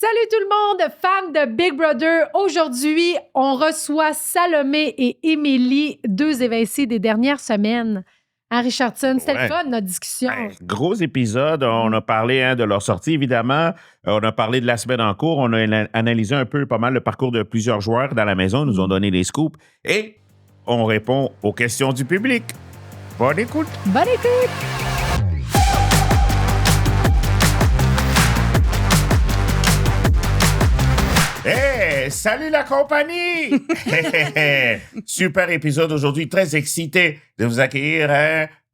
Salut tout le monde, fans de Big Brother. Aujourd'hui, on reçoit Salomé et Émilie, deux évincés des dernières semaines. Hein, Richardson, c'était le fun, notre discussion. Gros épisode. On a parlé de leur sortie, évidemment. On a parlé de la semaine en cours. On a analysé un peu pas mal le parcours de plusieurs joueurs dans la maison. Ils nous ont donné des scoops. Et on répond aux questions du public. Bonne écoute. Bonne écoute. Hey, salut la compagnie! Super épisode aujourd'hui, très excité de vous accueillir.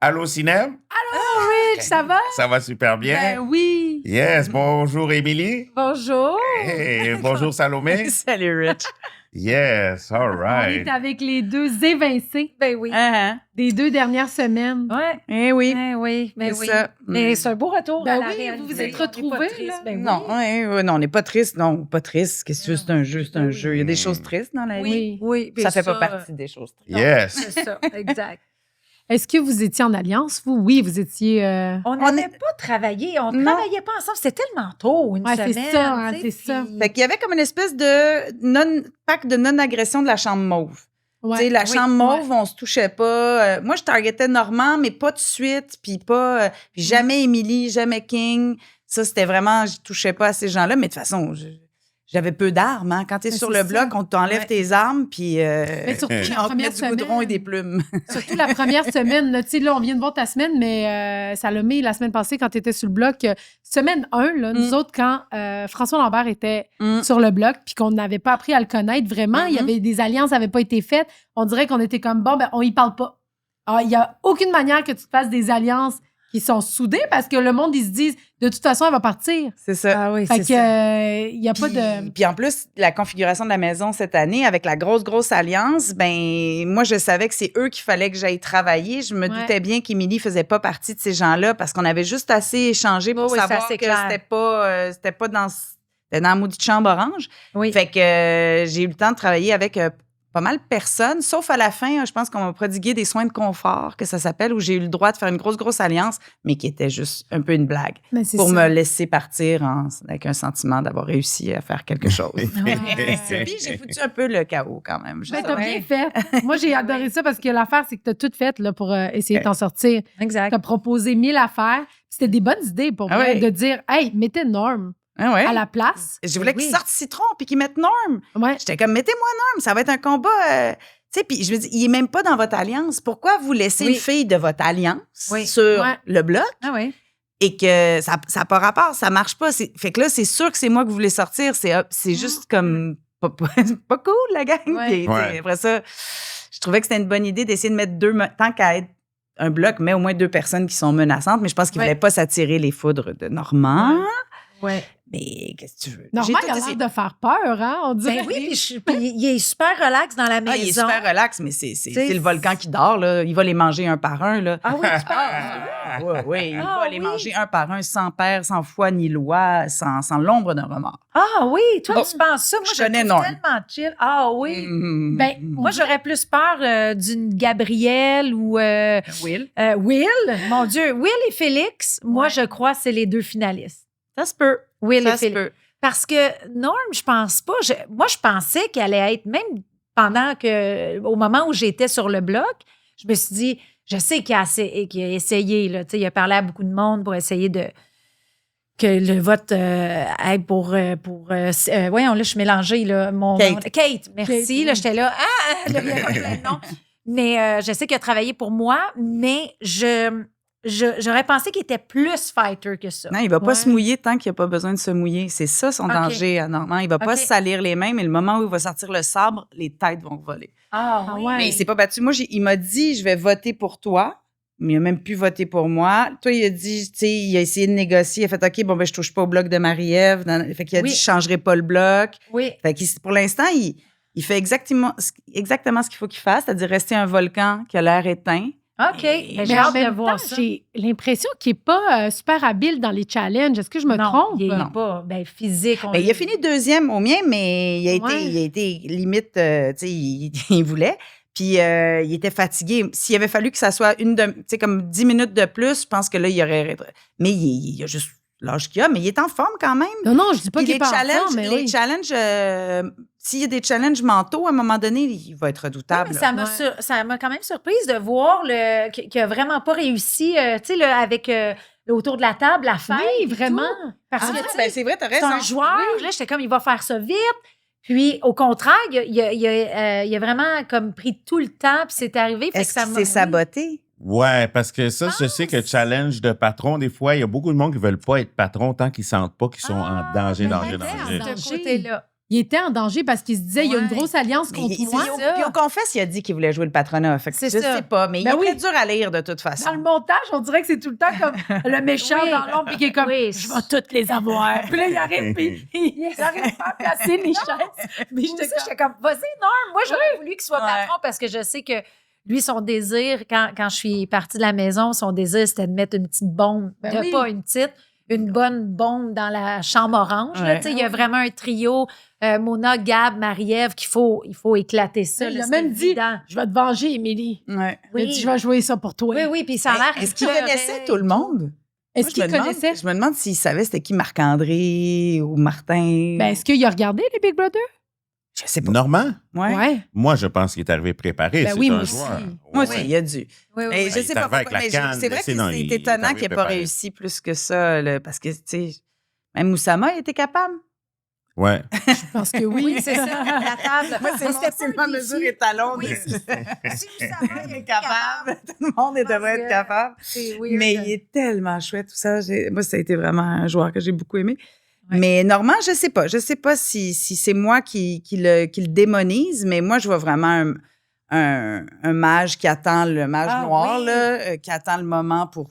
Allô, Cinem? Allô, Rich, ça va? Ça va super bien? Ben oui. Yes, bonjour, Émilie. Bonjour. Hey, bonjour, Salomé. Salut, Rich. Yes, all On right. est avec les deux évincés. Ben oui. Des deux dernières semaines. Ouais. Eh oui. Oui, mais C'est oui. ça. Mais c'est un beau retour Ben à la oui, réalité. vous vous êtes On est pas retrouvés, triste, là. ben oui. Non, non, on n'est pas triste. Non, pas triste. Qu'est-ce que tu veux? C'est un jeu, c'est un jeu. Il y a des choses tristes dans la vie. Oui. Oui, puis Ça fait pas partie des choses tristes. non, Yes. C'est ça, exact. Est-ce que vous étiez en alliance, vous? Oui, vous étiez... On n'avait pas travaillé, on ne Non. travaillait pas ensemble. C'était tellement tôt, une Ouais, semaine. c'est ça, hein, tu sais, c'est ça. puis- Fait qu'il y avait comme une espèce de pacte de non-agression de la chambre mauve. Ouais. Tu sais, la Oui, chambre mauve, on se touchait pas. Moi, je targetais Normand, mais pas de suite, puis pas... puis jamais Émilie, jamais King. Ça, c'était vraiment... Je touchais pas à ces gens-là, mais de toute façon... J'avais peu d'armes. Hein. Quand tu es Mais sur c'est le bloc, ça. on t'enlève Ouais. tes armes, puis Mais surtout la on te première met du goudron semaine. et des plumes. Surtout la première semaine. Là, tu sais, là, on vient de voir ta semaine, mais Salomé, la semaine passée, quand tu étais sur le bloc, semaine 1, là, nous autres, quand François Lambert était sur le bloc, puis qu'on n'avait pas appris à le connaître vraiment, il y avait des alliances qui n'avaient pas été faites, on dirait qu'on était comme, bon, ben, on y parle pas. Alors, il n'y a aucune manière que tu te fasses des alliances qui sont soudées parce que le monde, ils se disent, de toute façon, elle va partir. C'est ça. Ah oui, Fait c'est que, ça. il n'y a pas de... Puis en plus, la configuration de la maison cette année, avec la grosse alliance, ben moi, je savais que c'est eux qu'il fallait que j'aille travailler. Je me Ouais. doutais bien qu'Émilie faisait pas partie de ces gens-là parce qu'on avait juste assez échangé pour Oui, oui, savoir c'est assez que clair. c'était pas dans... C'était dans la maudite chambre orange. Oui. Fait que j'ai eu le temps de travailler avec pas mal de personnes, sauf à la fin, je pense qu'on m'a prodigué des soins de confort, que ça s'appelle, où j'ai eu le droit de faire une grosse alliance, mais qui était juste un peu une blague, Mais c'est pour ça. me laisser partir avec un sentiment d'avoir réussi à faire quelque chose. Ouais. Puis j'ai foutu un peu le chaos quand même. Ben, t'as Ouais. bien fait. Moi, j'ai adoré ça parce que l'affaire, c'est que t'as tout fait là, pour essayer de t'en sortir. Exact. T'as proposé 1000 affaires. C'était des bonnes idées pour Ah vrai, ouais. de dire, hey, mettez Norm Ah ouais. à la place. Je voulais Oui. qu'ils sortent Citron puis qu'ils mettent Norm. Ouais. J'étais comme, mettez-moi Norm, ça va être un combat. Tu sais, puis je me dis, il est même pas dans votre alliance. Pourquoi vous laissez Oui. une fille de votre alliance Oui. sur Ouais. le bloc Ah oui. et que ça n'a pas rapport, ça marche pas? Fait que là, c'est sûr que c'est moi que vous voulez sortir. C'est juste comme pas cool, la gang. Ouais. Puis, tu sais, Ouais. après ça, je trouvais que c'était une bonne idée d'essayer de mettre tant qu'à être un bloc, mais au moins deux personnes qui sont menaçantes. Mais je pense qu'ils Ouais. voulaient pas s'attirer les foudres de Normand. Ouais. Mais qu'est-ce que tu veux? Normalement, il J'ai a tout l'air essayé. de faire peur, hein? On dirait. Ben oui, puis il est super relax dans la maison. Ah, il est super relax, mais c'est sais, le volcan qui dort, là. Il va les manger un par un, là. Ah oui, tu parles. Oui, il Ah va les oui? manger un par un, sans père, sans foi ni loi, sans l'ombre d'un remords. Ah oui, toi, Oh, tu penses ça? Moi, je je connais le trouve Norm. tellement chill. Ah oui. Ben, Moi, j'aurais plus peur d'une Gabrielle ou Will. Will. Mon Dieu, Will et Félix, moi, Ouais. je crois que c'est les deux finalistes. Ça se peut. Will Ça et se Félix. peut. Parce que Norm, je pense pas. Moi, je pensais qu'elle allait être, même au moment où j'étais sur le bloc, je me suis dit, je sais qu'il a essayé, là, tu sais, il a parlé à beaucoup de monde pour essayer que le vote aille pour voyons, là, je suis mélangée, là. Kate, merci. Kate, Là, j'étais là, là, il y a pas plein de noms. Mais je sais qu'il a travaillé pour moi, mais j'aurais pensé qu'il était plus fighter que ça. Non, il va pas Ouais. se mouiller tant qu'il n'y a pas besoin de se mouiller. C'est ça son OK. danger à Normand. Il va pas OK. se salir les mains, mais le moment où il va sortir le sabre, les têtes vont voler. Ah oui. ouais. Mais il s'est pas battu. Moi, il m'a dit, je vais voter pour toi. Mais il a même plus voté pour moi. Toi, il a dit, tu sais, il a essayé de négocier. Il a fait, OK, bon, ben, je touche pas au bloc de Marie-Ève. Fait qu'il a Oui. dit, je changerai pas le bloc. Oui. Fait que pour l'instant, il fait exactement ce qu'il faut qu'il fasse, c'est-à-dire rester un volcan qui a l'air éteint. OK. Mais Mais j'ai Mais en hâte de même voir temps, ça. j'ai l'impression qu'il n'est pas super habile dans les challenges. Est-ce que je me Non, trompe? il est Non. pas physique. Ben, il a fini deuxième au mien, mais il a Ouais. été limite, tu sais, il voulait. Puis il était fatigué. S'il avait fallu que ça soit comme 10 minutes de plus, je pense que là, il aurait. Mais il a juste l'âge qu'il a, mais il est en forme quand même. Non, je dis pas Puis qu'il est pas en challenges, forme, mais les oui. challenges, s'il y a des challenges mentaux, à un moment donné, il va être redoutable. Mais ça m'a quand même surprise de voir qu'il n'a vraiment pas réussi, tu sais, avec autour de la table, la fête. Oui, et vraiment. tout. Parce que, tu sais, ben c'est vrai, t'as c'est raison. un joueur. Là, j'étais comme, il va faire ça vite. Puis, au contraire, il a vraiment comme pris tout le temps, puis c'est arrivé. Fait Est-ce que ça qu'il m'a s'est saboté? Ouais, parce que ça, je sais que challenge de patron, des fois, il y a beaucoup de monde qui veulent pas être patron tant qu'ils sentent pas qu'ils sont en danger. de ce côté-là. Il était en danger parce qu'il se disait, il y a une Ouais. grosse alliance Mais contre il- moi. puis puis au confesse, il a dit qu'il voulait jouer le patronat. Fait que C'est je ça. sais pas, mais Ben il est oui. très dur à lire de toute façon. Dans le montage, on dirait que c'est tout le temps comme le méchant Oui. dans l'ombre, puis qui est comme, Oui. je vais toutes les avoir. Puis là, il arrive, puis il n'arrive pas à placer les chaises. Mais J'étais comme, vas-y, Norm. Moi, j'aurais voulu qu'il soit Ouais. patron parce que je sais que lui, son désir, quand je suis partie de la maison, son désir, c'était de mettre une petite bombe. Ben oui. Pas une petite, une bonne bombe dans la chambre orange. Là, Ouais. tu sais, il y a vraiment un trio, Mona, Gab, Marie-Ève, il faut éclater ça. Il là, a c'est même dit, évident. je vais te venger, Émilie. Ouais. Il a dit, je vais jouer ça pour toi. Oui, puis ça a l'air... Est-ce qu'il pleurait connaissait et tout le monde? Est-ce Moi, qu'il je me demande- connaissait? Je me demande s'il savait c'était qui Marc-André ou Martin. Ben, est-ce qu'il a regardé les Big Brother? je sais pas. Normand, Ouais. moi, je pense qu'il est arrivé préparé. Ben c'est oui, un moi joueur. aussi. Moi Ouais. aussi, il a dû. Oui, oui, Mais oui. je il sais est pas arrivé avec pourquoi, la mais canne, c'est vrai mais que c'est non, c'est il est étonnant arrivé qu'il n'ait pas préparé. réussi plus que ça, là, parce que, tu sais, même Oussama il était capable. Ouais. Je pense que oui. Oui, c'est ça, la table. Moi, Mais c'était c'est pas ma un mesure défi. étalon. Oui, de- Si Oussama Il est capable. Tout le monde devrait être capable. C'est weird. Mais il est tellement chouette, tout ça. Moi, ça a été vraiment un joueur que j'ai beaucoup aimé. Ouais. Mais Normand, je sais pas. Je sais pas si c'est moi qui le démonise, mais moi, je vois vraiment un mage qui attend le mage Ah noir, oui. là, qui attend le moment pour...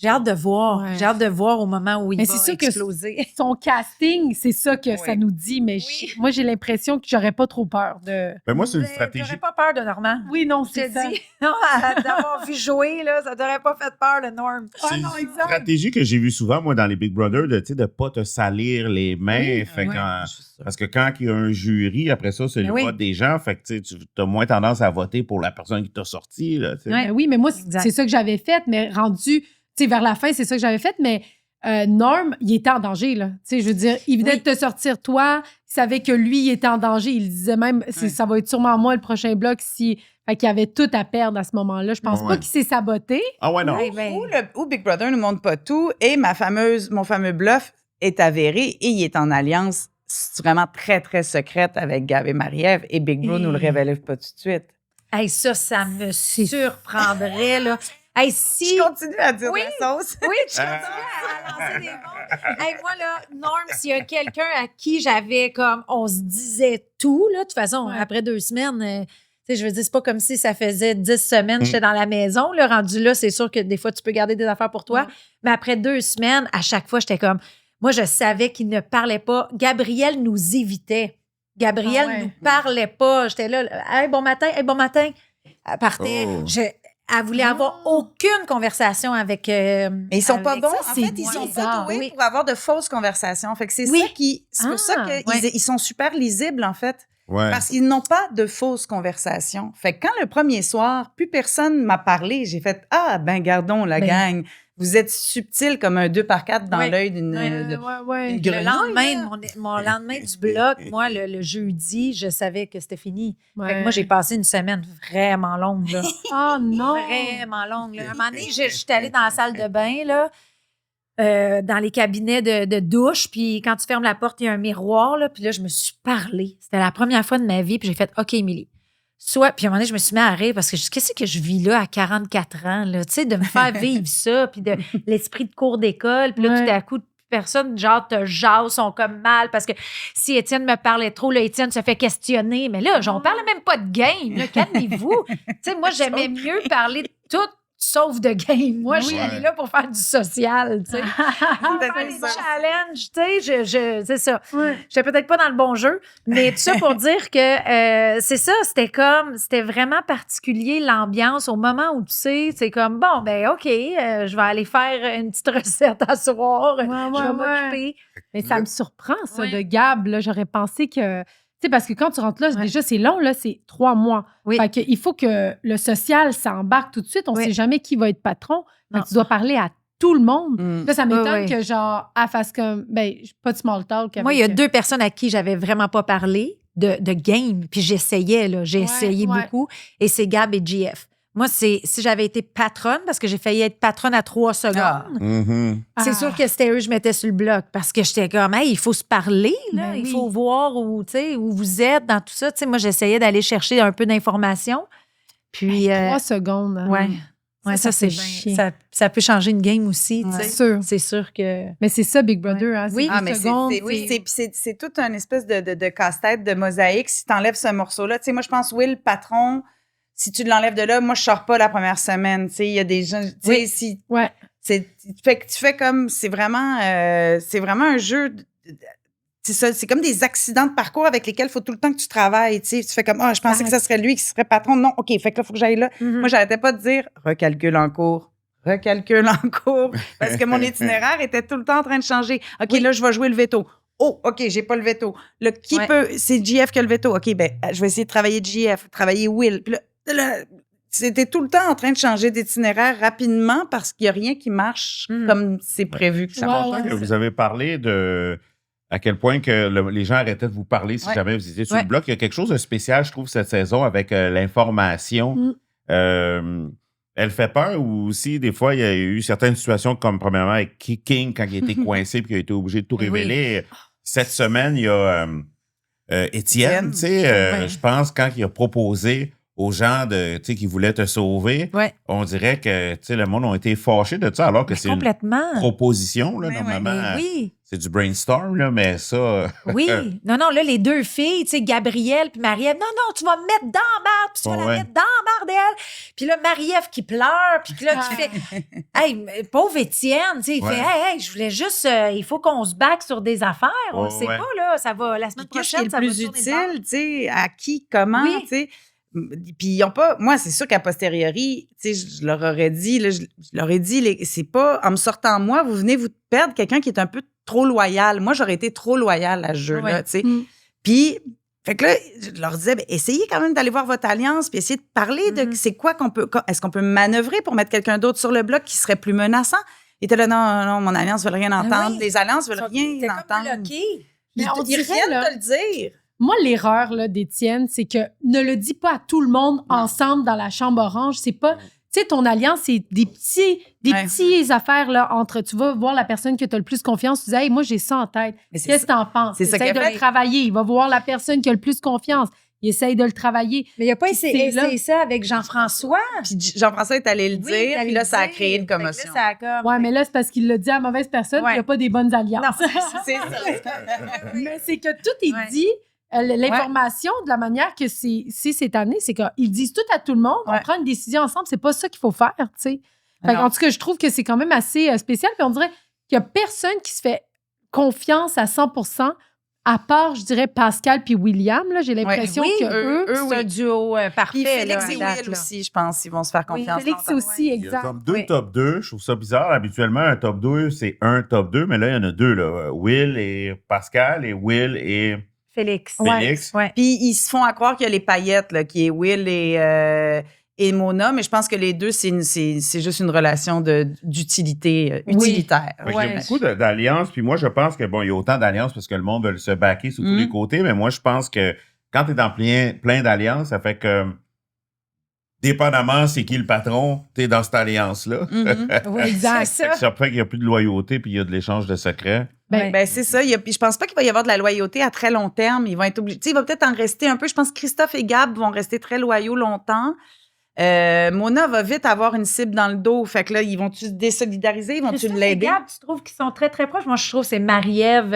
J'ai hâte de voir. Ouais. J'ai hâte de voir au moment où il Mais va c'est sûr que exploser. son casting, c'est ça que Oui. ça nous dit. Mais moi, j'ai l'impression que j'aurais pas trop peur de. Ben, moi, c'est une Mais stratégie. T'aurais pas peur de Normand. Oui, non, Je c'est te ça. dis, non, d'avoir vu jouer, là, ça t'aurait pas fait peur, le Norm. Ah C'est non, une exact. stratégie que j'ai vue souvent, moi, dans les Big Brother, de ne pas te salir les mains. Oui, fait ouais. parce que quand il y a un jury, après ça, c'est Mais le oui. vote des gens. Fait que tu as moins tendance à voter pour la personne qui t'a sorti. Là, tu sais. Ouais. Ben oui, mais moi, Exact. c'est ça que j'avais fait, mais rendu, tu sais, vers la fin, c'est ça que j'avais fait, mais Norm, il était en danger, là. Tu sais, je veux dire, il venait Oui. de te sortir, toi, il savait que lui, il était en danger. Il disait même, Ouais. ça va être sûrement moi le prochain bloc si. Fait qu'il avait tout à perdre à ce moment-là. Je pense Ouais. pas qu'il s'est saboté. Ah ouais, non. Ouais, ben, Ou Big Brother ne montre pas tout et mon fameux bluff est avéré et il est en alliance vraiment très, très secrète avec Gab et Marie-Ève et Big Bro nous le révèle pas tout de suite. hey, ça me surprendrait, là. Hey, si... Je continue à dire Oui. la sauce. Oui, je continue à lancer des bombes. Hey, moi, là, Norm, s'il y a quelqu'un à qui j'avais comme, on se disait tout, là, de toute façon, Ouais. après 2 semaines, tu sais, je veux dire, c'est pas comme si ça faisait 10 semaines que j'étais dans la maison, là, rendu là, c'est sûr que des fois, tu peux garder des affaires pour toi, Ouais. mais après 2 semaines, à chaque fois, j'étais comme, moi, je savais qu'il ne parlait pas. Gabriel nous évitait. Gabriel Ah ouais. nous parlait pas. J'étais là, hey, bon matin, hey, bon matin. Elle partait. Oh. Elle voulait avoir aucune conversation avec. Mais ils sont pas avec bons. ça, En c'est fait, ils sont pas bizarre, doués oui. pour avoir de fausses conversations. Fait que c'est Oui. ça qui. C'est pour ça Ah, qu'ils sont super lisibles, en fait. Ouais. Parce qu'ils n'ont pas de fausses conversations. Fait que quand le premier soir, plus personne m'a parlé, j'ai fait ah ben gardons la Ben. gang. Vous êtes subtil comme un 2x4 dans Oui. l'œil d'une ouais. une Le grenouille, lendemain, là. mon lendemain du bloc, moi, le jeudi, je savais que c'était fini. Fait que Ouais. moi, j'ai passé une semaine vraiment longue, là. Oh non! Vraiment longue. Là. À un moment donné, j'étais allée dans la salle de bain, là, dans les cabinets de douche, puis quand tu fermes la porte, il y a un miroir, là, puis là, je me suis parlé. C'était la première fois de ma vie, puis j'ai fait « OK, Émilie. » Puis à un moment donné, je me suis mis à rire parce que qu'est-ce que je vis là à 44 ans, là, tu sais, de me faire vivre ça, puis de l'esprit de cours d'école, puis là, Ouais. tout à coup, personne, genre, te jase, sont comme mal, parce que si Étienne me parlait trop, là, Étienne se fait questionner. Mais là, on parle même pas de game, là, calmez-vous. Tu sais, moi, j'aimais mieux parler de tout sauf de game. Moi, je suis Ouais. allée là pour faire du social, tu sais. Pour faire des challenges, tu sais, c'est ça. Ouais. J'étais peut-être pas dans le bon jeu, mais tout ça pour dire que c'est ça, c'était vraiment particulier l'ambiance au moment où tu sais, c'est comme bon, ben OK, je vais aller faire une petite recette à soir, je vais m'occuper. Mais ça me surprend, ça, Ouais. de Gab. Là, j'aurais pensé que. Tu sais, parce que quand tu rentres là, Ouais. déjà, c'est long, là, c'est 3 mois. Oui. Fait qu'il faut que le social s'embarque tout de suite. On Oui. sait jamais qui va être patron. Fait Non. que tu dois parler à tout le monde. Mm. Là, ça m'étonne Ouais, ouais. que, genre, elle fasse comme, pas de small talk. Moi, il y a avec- 2 personnes à qui j'avais vraiment pas parlé de game, puis j'essayais, là. J'ai Ouais, essayé ouais. beaucoup, et c'est Gab et GF. Moi, si j'avais été patronne, parce que j'ai failli être patronne à 3 secondes, Ah. Mhm. c'est sûr que c'était eux que je mettais sur le bloc, parce que j'étais comme, hey, il faut se parler, là. Ben Il oui. faut voir où vous êtes dans tout ça. Tu sais, moi, j'essayais d'aller chercher un peu d'informations. Puis, 3 secondes. hein. ouais. Ouais, ça, c'est fait chier. ça peut changer une game aussi, tu Ouais. sais. C'est sûr. C'est sûr que... Mais c'est ça, Big Brother. Hein, Oui. c'est 2 mais secondes. c'est tout un espèce de casse-tête, de mosaïque. Si tu enlèves ce morceau-là, tu sais, moi, je pense, Will, patron, si tu l'enlèves de là, moi, je sors pas la première semaine. Tu sais, il y a des gens, tu sais, Oui. si. Ouais. Tu fais comme. C'est vraiment un jeu. C'est ça, c'est comme des accidents de parcours avec lesquels il faut tout le temps que tu travailles. Tu sais, tu fais comme, je pensais que ça serait lui qui serait patron. Non, OK, fait que là, il faut que j'aille là. Mhm. Moi, j'arrêtais pas de dire recalcule en cours. Recalcule en cours. Parce que mon itinéraire était tout le temps en train de changer. OK, là, je vais jouer le veto. Oh, OK, j'ai pas le veto. Là, qui Ouais. peut. C'est JF qui a le veto. OK, ben, je vais essayer de travailler JF, travailler Will. Puis là, c'était tout le temps en train de changer d'itinéraire rapidement parce qu'il n'y a rien qui marche Mhm. comme c'est prévu que ça Ouais, marche. ouais. Vous avez parlé de à quel point que les gens arrêtaient de vous parler si Ouais. jamais vous étiez sur Ouais. le bloc. Il y a quelque chose de spécial, je trouve, cette saison avec l'information. Mm. Elle fait peur ou aussi, des fois, il y a eu certaines situations comme, premièrement, avec King, quand il était coincé puis qu'il a été obligé de tout Oui. révéler. Cette semaine, il y a Étienne, Étienne. tu sais, je pense, quand il a proposé aux gens qui voulaient te sauver, Ouais. on dirait que, tu sais, le monde a été fâché de ça, alors que Mais c'est une complètement. proposition, là, Mais normalement. Mais oui. C'est du brainstorm, là, mais ça... Oui. Non, là, les 2 filles, tu sais, Gabrielle puis Marie-Ève, non, tu vas me mettre dans la marde, puis tu vas la Ouais. mettre dans la marde, elle. Puis là, Marie-Ève qui pleure, puis là, qui fait, hey, pauvre Étienne, tu sais, il Ouais. fait, hey, je voulais juste, il faut qu'on se back sur des affaires. On le Ouais, sait ouais. pas, là, ça va, la semaine Puis qu'est-ce qui est prochaine, le ça va plus tourner de bord. utile, tu sais, à qui, comment, Oui. tu sais. Puis ils ont pas. Moi, c'est sûr qu'à posteriori, tu sais, je leur aurais dit, là, je leur ai dit, c'est pas en me sortant moi, vous venez vous perdre quelqu'un qui est un peu trop loyal. Moi, j'aurais été trop loyale à ce jeu-là, Ouais. tu sais. Mm. Puis, fait que là, je leur disais, essayez quand même d'aller voir votre alliance, puis essayez de parler de c'est quoi est-ce qu'on peut manœuvrer pour mettre quelqu'un d'autre sur le bloc qui serait plus menaçant? Ils étaient là, non, mon alliance veut rien entendre. oui. Les alliances veulent rien T'es comme entendre. bloqué. Mais on Ils dirait, viennent là- de le dire. Moi, l'erreur là, d'Étienne, c'est que ne le dis pas à tout le monde ensemble dans la chambre orange. C'est pas. Tu sais, ton alliance, c'est des petites affaires là, entre. Tu vas voir la personne que tu as le plus confiance. Tu dis, hey, moi, j'ai ça en tête. Mais c'est Qu'est-ce que tu en penses? C'est ça Essaye qu'elle de fait. le travailler. Il va voir la personne qui a le plus confiance. Il essaye de le travailler. Mais il n'a pas Puis essayé c'est là. ça avec Jean-François. Puis Jean-François est allé le Oui, dire, t'allais puis là, le ça a dire. créé une Fait que là, commotion. ça a comme... Ouais, mais là, c'est parce qu'il l'a dit à la mauvaise personne, puis il n'y a pas des bonnes alliances. Non, C'est ça. Mais c'est que tout est Ouais. dit. L'information, de la manière que c'est cette année, c'est qu'ils disent tout à tout le monde. On Ouais. prend une décision ensemble. C'est pas ça qu'il faut faire, tu sais. Fait Non. en tout cas, je trouve que c'est quand même assez spécial. Puis on dirait qu'il y a personne qui se fait confiance à 100 à part, je dirais, Pascal puis William. Là, j'ai l'impression Oui, que eux, c'est un duo parfait. Puis Félix là, et à date, Will là. aussi, je pense, ils vont se faire oui, confiance. Félix longtemps. aussi, Il y a exact. comme 2 Oui. top 2. Je trouve ça bizarre. Habituellement, un top 2, c'est un top 2, mais là, il y en a 2. Là. Will et Pascal et Will et Félix. Félix. Ouais. Puis ils se font à croire qu'il y a les paillettes, là, qui est Will et Mona, mais je pense que les deux, c'est juste une relation d'utilité utilitaire. Fait qu'il y a Ouais. beaucoup d'alliances. Puis moi, je pense que, bon, il y a autant d'alliances parce que le monde veut se backer sur tous les côtés, mais moi, je pense que quand tu es dans plein d'alliances, ça fait que, dépendamment c'est qui le patron, tu es dans cette alliance-là. Oui, Exact. c'est Fait que ça. ça fait qu'il n'y a plus de loyauté puis il y a de l'échange de secrets. Ben, Ben, c'est ça. Puis je pense pas qu'il va y avoir de la loyauté à très long terme. Ils vont être obligés. Tu sais, il va peut-être en rester un peu. Je pense que Christophe et Gab vont rester très loyaux longtemps. Mona va vite avoir une cible dans le dos. Fait que là, ils vont-tu se désolidariser? Ils vont-tu Christophe et l'aider? Gab, tu trouves qu'ils sont très, très proches? Moi, je trouve que c'est Marie-Ève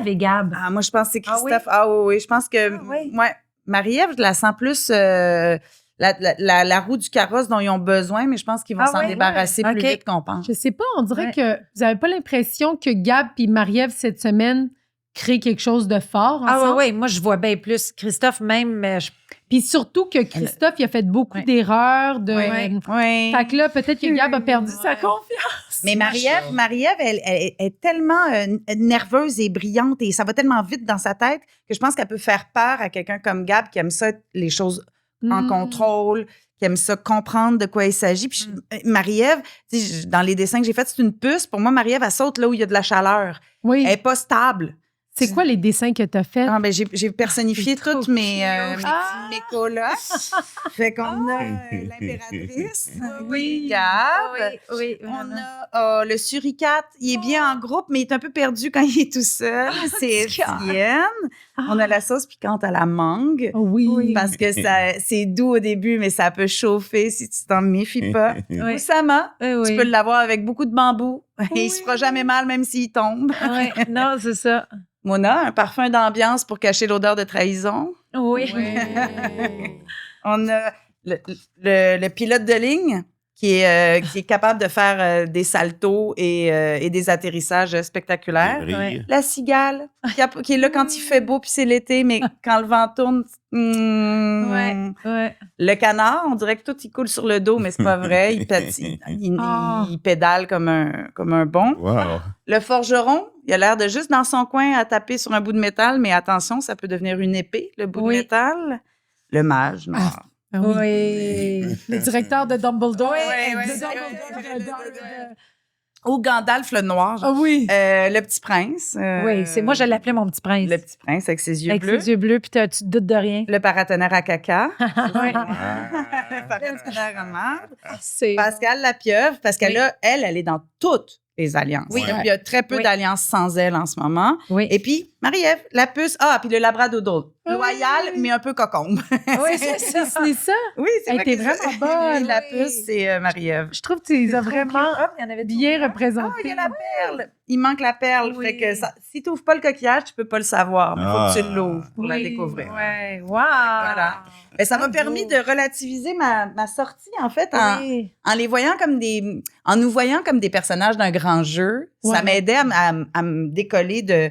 et Gab. Ah, moi, je pense que c'est Ah oui? Christophe. Ah oui, je pense que... Ah oui? Ouais. Marie-Ève, je la sens plus... la roue du carrosse dont ils ont besoin, mais je pense qu'ils vont Ah s'en oui? débarrasser Ouais. plus OK. vite qu'on pense. je sais pas, on dirait Ouais. que vous avez pas l'impression que Gab puis Marie-Ève, cette semaine, créent quelque chose de fort Ah ensemble? oui, moi, je vois bien plus. Christophe, même, Puis surtout que Christophe, il a fait beaucoup Ouais. d'erreurs. Ouais. Oui. Fait que là, peut-être que Gab a perdu sa Ouais. confiance. Mais Marie-Ève, elle est tellement nerveuse et brillante et ça va tellement vite dans sa tête que je pense qu'elle peut faire peur à quelqu'un comme Gab qui aime ça, les choses en Mm. contrôle, qui aime ça comprendre de quoi il s'agit. Puis Marie-Ève, dans les dessins que j'ai faits, c'est une puce. Pour moi, Marie-Ève, elle saute là où il y a de la chaleur. Oui. Elle n'est pas stable. C'est quoi les dessins que tu as faits? Ah, ben, j'ai personnifié C'est trop toutes mes colocs. Fait qu'on a l'impératrice, Gab. Oui. On a le suricate. Il est bien en groupe, mais il est un peu perdu quand il est tout seul. C'est Étienne. On a la sauce piquante à la mangue. Oui. Parce que c'est doux au début, mais ça peut chauffer si tu t'en méfies pas. Oussama, tu peux l'avoir avec beaucoup de bambou. Et il se fera jamais mal, même s'il tombe. Non, c'est ça. Mona, un parfum d'ambiance pour cacher l'odeur de trahison. Oui. On a le pilote de ligne qui est capable de faire des saltos et des atterrissages spectaculaires. La cigale, qui est là quand il fait beau puis c'est l'été, mais quand le vent tourne... Le canard, on dirait que tout il coule sur le dos, mais c'est pas vrai. Il pédale comme un bon. Wow. Le forgeron, il a l'air de juste dans son coin à taper sur un bout de métal, mais attention, ça peut devenir une épée, le bout de métal. Le mage noir. Oui. Le directeur de Dumbledore. Ou Gandalf le noir. Oui. Le petit prince. Oui, moi, je l'appelais mon petit prince. Le petit prince avec ses yeux avec bleus. Ses yeux bleus, puis tu te doutes de rien. Le paratonnerre à caca. Ah. Le paratonnerre à marde. C'est Pascal la pieuvre, parce qu'elle elle est dans toutes les alliances. Oui. Il y a très peu d'alliances sans elle en ce moment. Oui. Et puis, Marie-Ève, la puce. Puis le labradoodle. Loyal, mais un peu cocombe. Oui, c'est ça. C'est ça? Oui, c'est Elle vrai était que vraiment bonne. La puce, c'est Marie-Ève. Je trouve que tu les as vraiment Il y en avait bien Il représentées. y a la perle. Il manque la perle. Oui. Fait que si tu n'ouvres pas le coquillage, tu peux pas le savoir. Mais il faut que tu l'ouvres pour la Oui. découvrir. Ouais, wow. Voilà. Et ça m'a permis de relativiser ma sortie, en fait, en les voyant en nous voyant comme des personnages d'un grand jeu. Ouais. Ça m'aidait à me décoller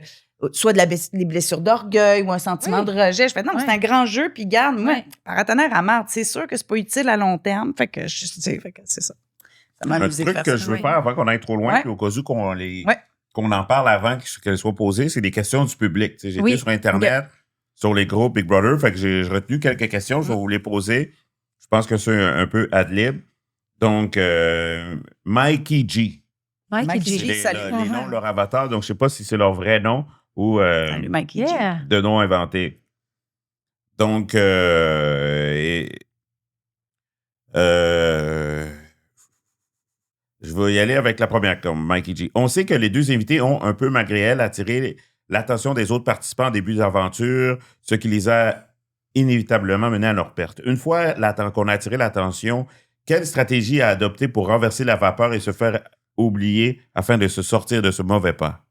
soit des blessures d'orgueil ou un sentiment de rejet. Je fais, non, c'est un grand jeu, puis garde, moi, paratonnerre à marde, c'est sûr que c'est pas utile à long terme. Fait que c'est ça. Ça m'a Un amusé de truc faire que ça. je veux faire avant qu'on aille trop loin, Ouais. puis au cas où qu'on en parle avant qu'elles soient posées, c'est des questions du public. Tu sais, j'ai été sur Internet, sur les groupes Big Brother, fait que j'ai retenu quelques questions, je vais vous les poser. Je pense que c'est un peu ad lib. Donc, Mikey G. Mikey G. C'est salut. les noms de leur avatar, donc je sais pas si c'est leur vrai nom ou Salut, Mikey G. Yeah. de nom inventé. Donc, je vais y aller avec la première, comme Mikey G. On sait que les deux invités ont un peu, malgré elle, attiré l'attention des autres participants au début de l'aventure, ce qui les a inévitablement menés à leur perte. Une fois qu'on a attiré l'attention, quelle stratégie a adopté pour renverser la vapeur et se faire oublier afin de se sortir de ce mauvais pas?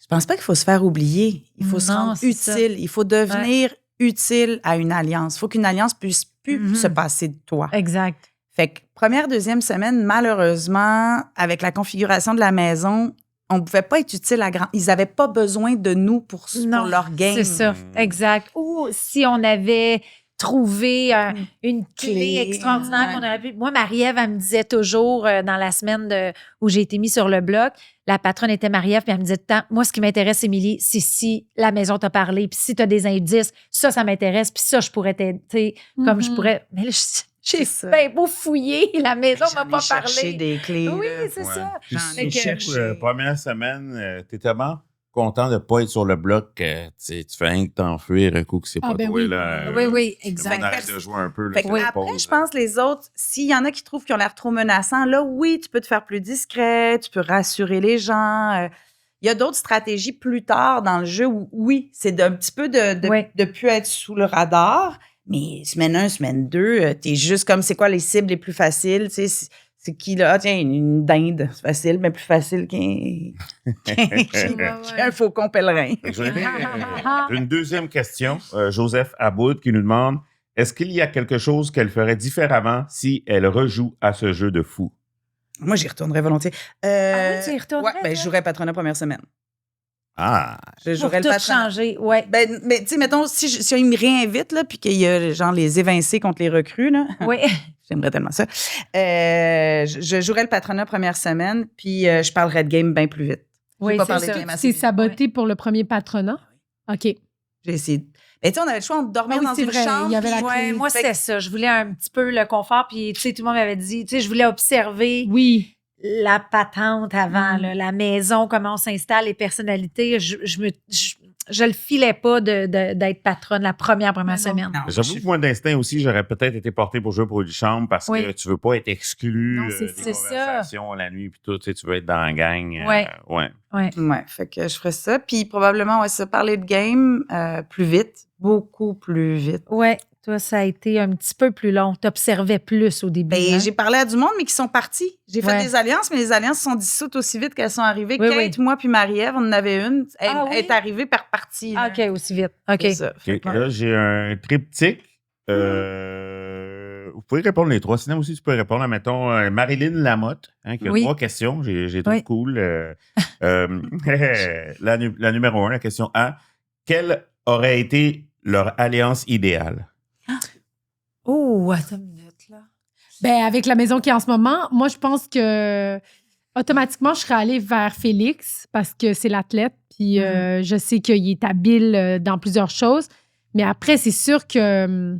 Je pense pas qu'il faut se faire oublier. Il faut se Non, rendre c'est utile. ça. Il faut devenir utile à une alliance. Il faut qu'une alliance puisse plus se passer de toi. Exact. Fait que première, deuxième semaine, malheureusement, avec la configuration de la maison, on ne pouvait pas être utile à grand. Ils n'avaient pas besoin de nous pour leur game. C'est ça, exact. Ou si on avait trouvé une clé extraordinaire qu'on aurait pu... Moi, Marie-Ève, elle me disait toujours, dans la semaine où j'ai été mise sur le bloc, la patronne était Marie-Ève, puis elle me disait tout le temps, moi, ce qui m'intéresse, Émilie, c'est si la maison t'a parlé, puis si tu as des indices, ça m'intéresse, puis ça, je pourrais t'aider, comme je pourrais... Mais là, j'ai bien beau fouiller, la maison m'a pas cherché parlé. des clés. Oui, là. c'est ça. Puis J'en ai si, cherché. première semaine, t'es tellement content de ne pas être sur le bloc que tu fais rien que t'enfuir un coup que c'est pas toi. oui. Là, Oui, On exact. arrête de jouer un peu. Fait que après, je pense les autres, s'il y en a qui trouvent qu'ils ont l'air trop menaçants, là, oui, tu peux te faire plus discret, tu peux rassurer les gens. Il y a d'autres stratégies plus tard dans le jeu où, oui, c'est d'un petit peu de plus être sous le radar, mais semaine 1, semaine 2, t'es juste comme, c'est quoi les cibles les plus faciles, tu sais, c'est qui là? Ah, tiens, une dinde, c'est facile, mais plus facile qu'un faucon pèlerin. Je vais aller, une deuxième question. Joseph Aboud qui nous demande, est-ce qu'il y a quelque chose qu'elle ferait différemment si elle rejoue à ce jeu de fou? Moi, j'y retournerais volontiers. Ah oui, tu y retournerais, Ouais, je jouerais patronat première semaine. Ah! Je Pour jouerais tout le patronat. changer, oui. Ben, mais tu sais, mettons, si ils me réinvitent, là, puis qu'il y a genre les évincés contre les recrues, là, Oui. j'aimerais tellement ça. Je jouerais le patronat première semaine, puis je parlerais de game bien plus vite. Oui, pas c'est parler de ça. game assez C'est vite. saboté pour le premier patronat? OK. J'ai essayé. Mais tu sais, on avait le choix de dormir dans c'est une vrai, chambre. il y avait la puis- clé. Ouais, moi, Fait c'était ça. Je voulais un petit peu le confort. Puis, tu sais, tout le monde m'avait dit, tu sais, je voulais observer Oui. la patente avant, là, la maison, comment on s'installe, les personnalités. Je le filais pas d'être patronne la première semaine. Non, J'avoue que moi, d'instinct aussi, j'aurais peut-être été porté pour jouer pour une chambre parce Oui. que tu veux pas être exclu Non, c'est des ça. conversations la nuit puis tout. Tu sais, tu veux être dans la gang. Ouais. Ouais. Ouais, fait que je ferais ça. Puis probablement, ouais, ça, parler de game plus vite, beaucoup plus vite. Ouais, toi, ça a été un petit peu plus long. T'observais plus au début. Ben, hein? j'ai parlé à du monde, mais qui sont partis. J'ai fait Ouais. des alliances, mais les alliances sont dissoutes aussi vite qu'elles sont arrivées. Oui, Kate, moi, puis Marie-Ève, on en avait une. Elle Ah oui? est arrivée par partie. Ah, OK, aussi vite. OK. C'est ça. Fait OK. que, Là, j'ai un triptyque. Vous pouvez répondre les trois. Sinon aussi, tu peux répondre, mettons, Marilyn Lamotte, qui a Oui. 3 questions. J'ai trouvé Oui. cool. La numéro 1, la question A. Quelle aurait été leur alliance idéale? Oh, attends une minute, là. Ben, avec la maison qui est en ce moment, moi, je pense que automatiquement, je serais allée vers Félix parce que c'est l'athlète. Puis je sais qu'il est habile dans plusieurs choses. Mais après, c'est sûr que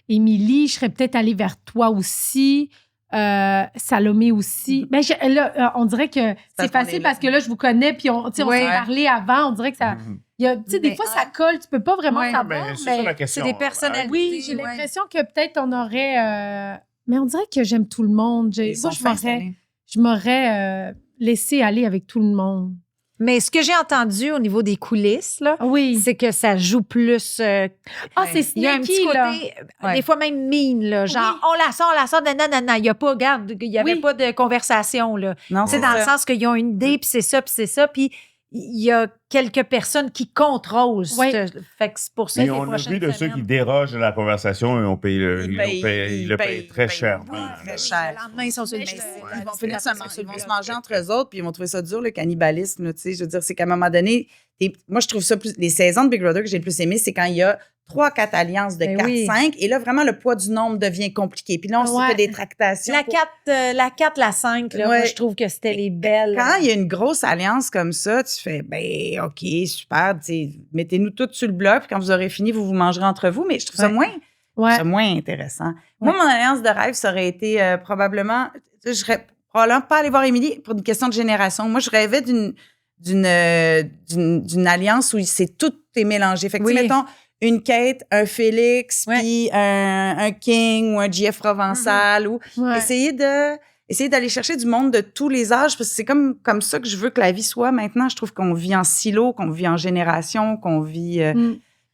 Émilie, je serais peut-être allée vers toi aussi. Salomé aussi. Mais là, on dirait que c'est qu'on est facile là. parce que là, je vous connais. Puis on s'est Ouais. parlé avant. On dirait que ça. Tu sais, des Mais- fois, ça colle. Tu peux pas vraiment Ouais, savoir. Mais c'est ça la question. c'est des personnalités. Oui, j'ai Ouais. l'impression que peut-être on aurait. Mais on dirait que j'aime tout le monde. ils Moi, sont fins, cette année. je m'aurais laissé aller avec tout le monde. Mais ce que j'ai entendu au niveau des coulisses, là, Ah oui. c'est que ça joue plus. Ah, c'est Il y a un petit sneaky, là. côté, Ouais. des fois même mean, là, genre, on la sort, non. Il n'y a pas, regarde, il n'y avait Oui. pas de conversation, là. Non, C'est dans le ça. sens qu'ils ont une idée, puis c'est ça, puis il y a quelques personnes qui contrôlent. Oui. Fait que c'est pour ça Mais que les on a prochaines vu de ceux semaines- qui dérogent de la conversation et on paye Ils payent- le payent très payent cher. beaucoup, hein. très cher. Le lendemain, ils sont sur le Mais bloc. ils vont finir ils vont se manger entre eux autres, puis ils vont trouver ça dur, le cannibalisme. Là, tu sais, je veux dire, c'est qu'à un moment donné, moi, je trouve ça plus. Les saisons de Big Brother que j'ai le plus aimé, c'est quand il y a 3-4 alliances de Ben 4-5, oui. et là, vraiment, le poids du nombre devient compliqué. Puis là, on se Ouais. fait des tractations. La 4, la 5, là, Ouais. moi, je trouve que c'était les belles. Quand il y a une grosse alliance comme ça, tu fais, ben, OK, super, tu sais, mettez-nous toutes sur le bloc, puis quand vous aurez fini, vous vous mangerez entre vous, mais je trouve ça Ouais. Ouais. moins intéressant. Moi, mon alliance de rêve, ça aurait été probablement, je serais probablement pas allée voir Émilie pour une question de génération. Moi, je rêvais d'une alliance où tout est mélangé. Fait que, tu sais, Oui. mettons, une Kate, un Félix, Ouais. puis un King ou un GF Provençal, ou Ouais. essayer d'aller chercher du monde de tous les âges, parce que c'est comme ça que je veux que la vie soit maintenant. Je trouve qu'on vit en silo, qu'on vit en génération, qu'on vit...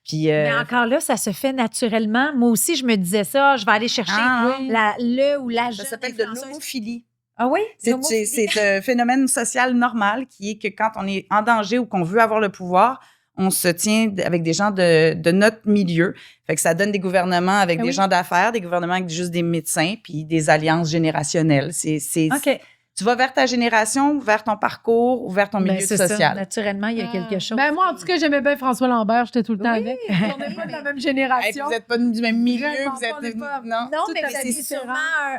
puis, Mais encore là, ça se fait naturellement. Moi aussi, je me disais ça, je vais aller chercher Ah, oui. le ou la ça jeune s'appelle de influenceuse. l'homophilie. Ah oui? C'est un phénomène social normal qui est que quand on est en danger ou qu'on veut avoir le pouvoir, on se tient avec des gens de notre milieu. Fait que ça donne des gouvernements avec des gens d'affaires, des gouvernements avec juste des médecins, puis des alliances générationnelles. OK. Tu vas vers ta génération, vers ton parcours ou vers ton milieu C'est ça. social. Naturellement, il y a quelque chose. Ben moi, en tout cas, j'aimais bien François Lambert. J'étais tout le temps Oui. avec. On n'est pas de la même génération. Vous n'êtes pas du même milieu, Vraiment vous pas, êtes... on n'est pas- Non, Non, mais tout à vous fait aviez différent. sûrement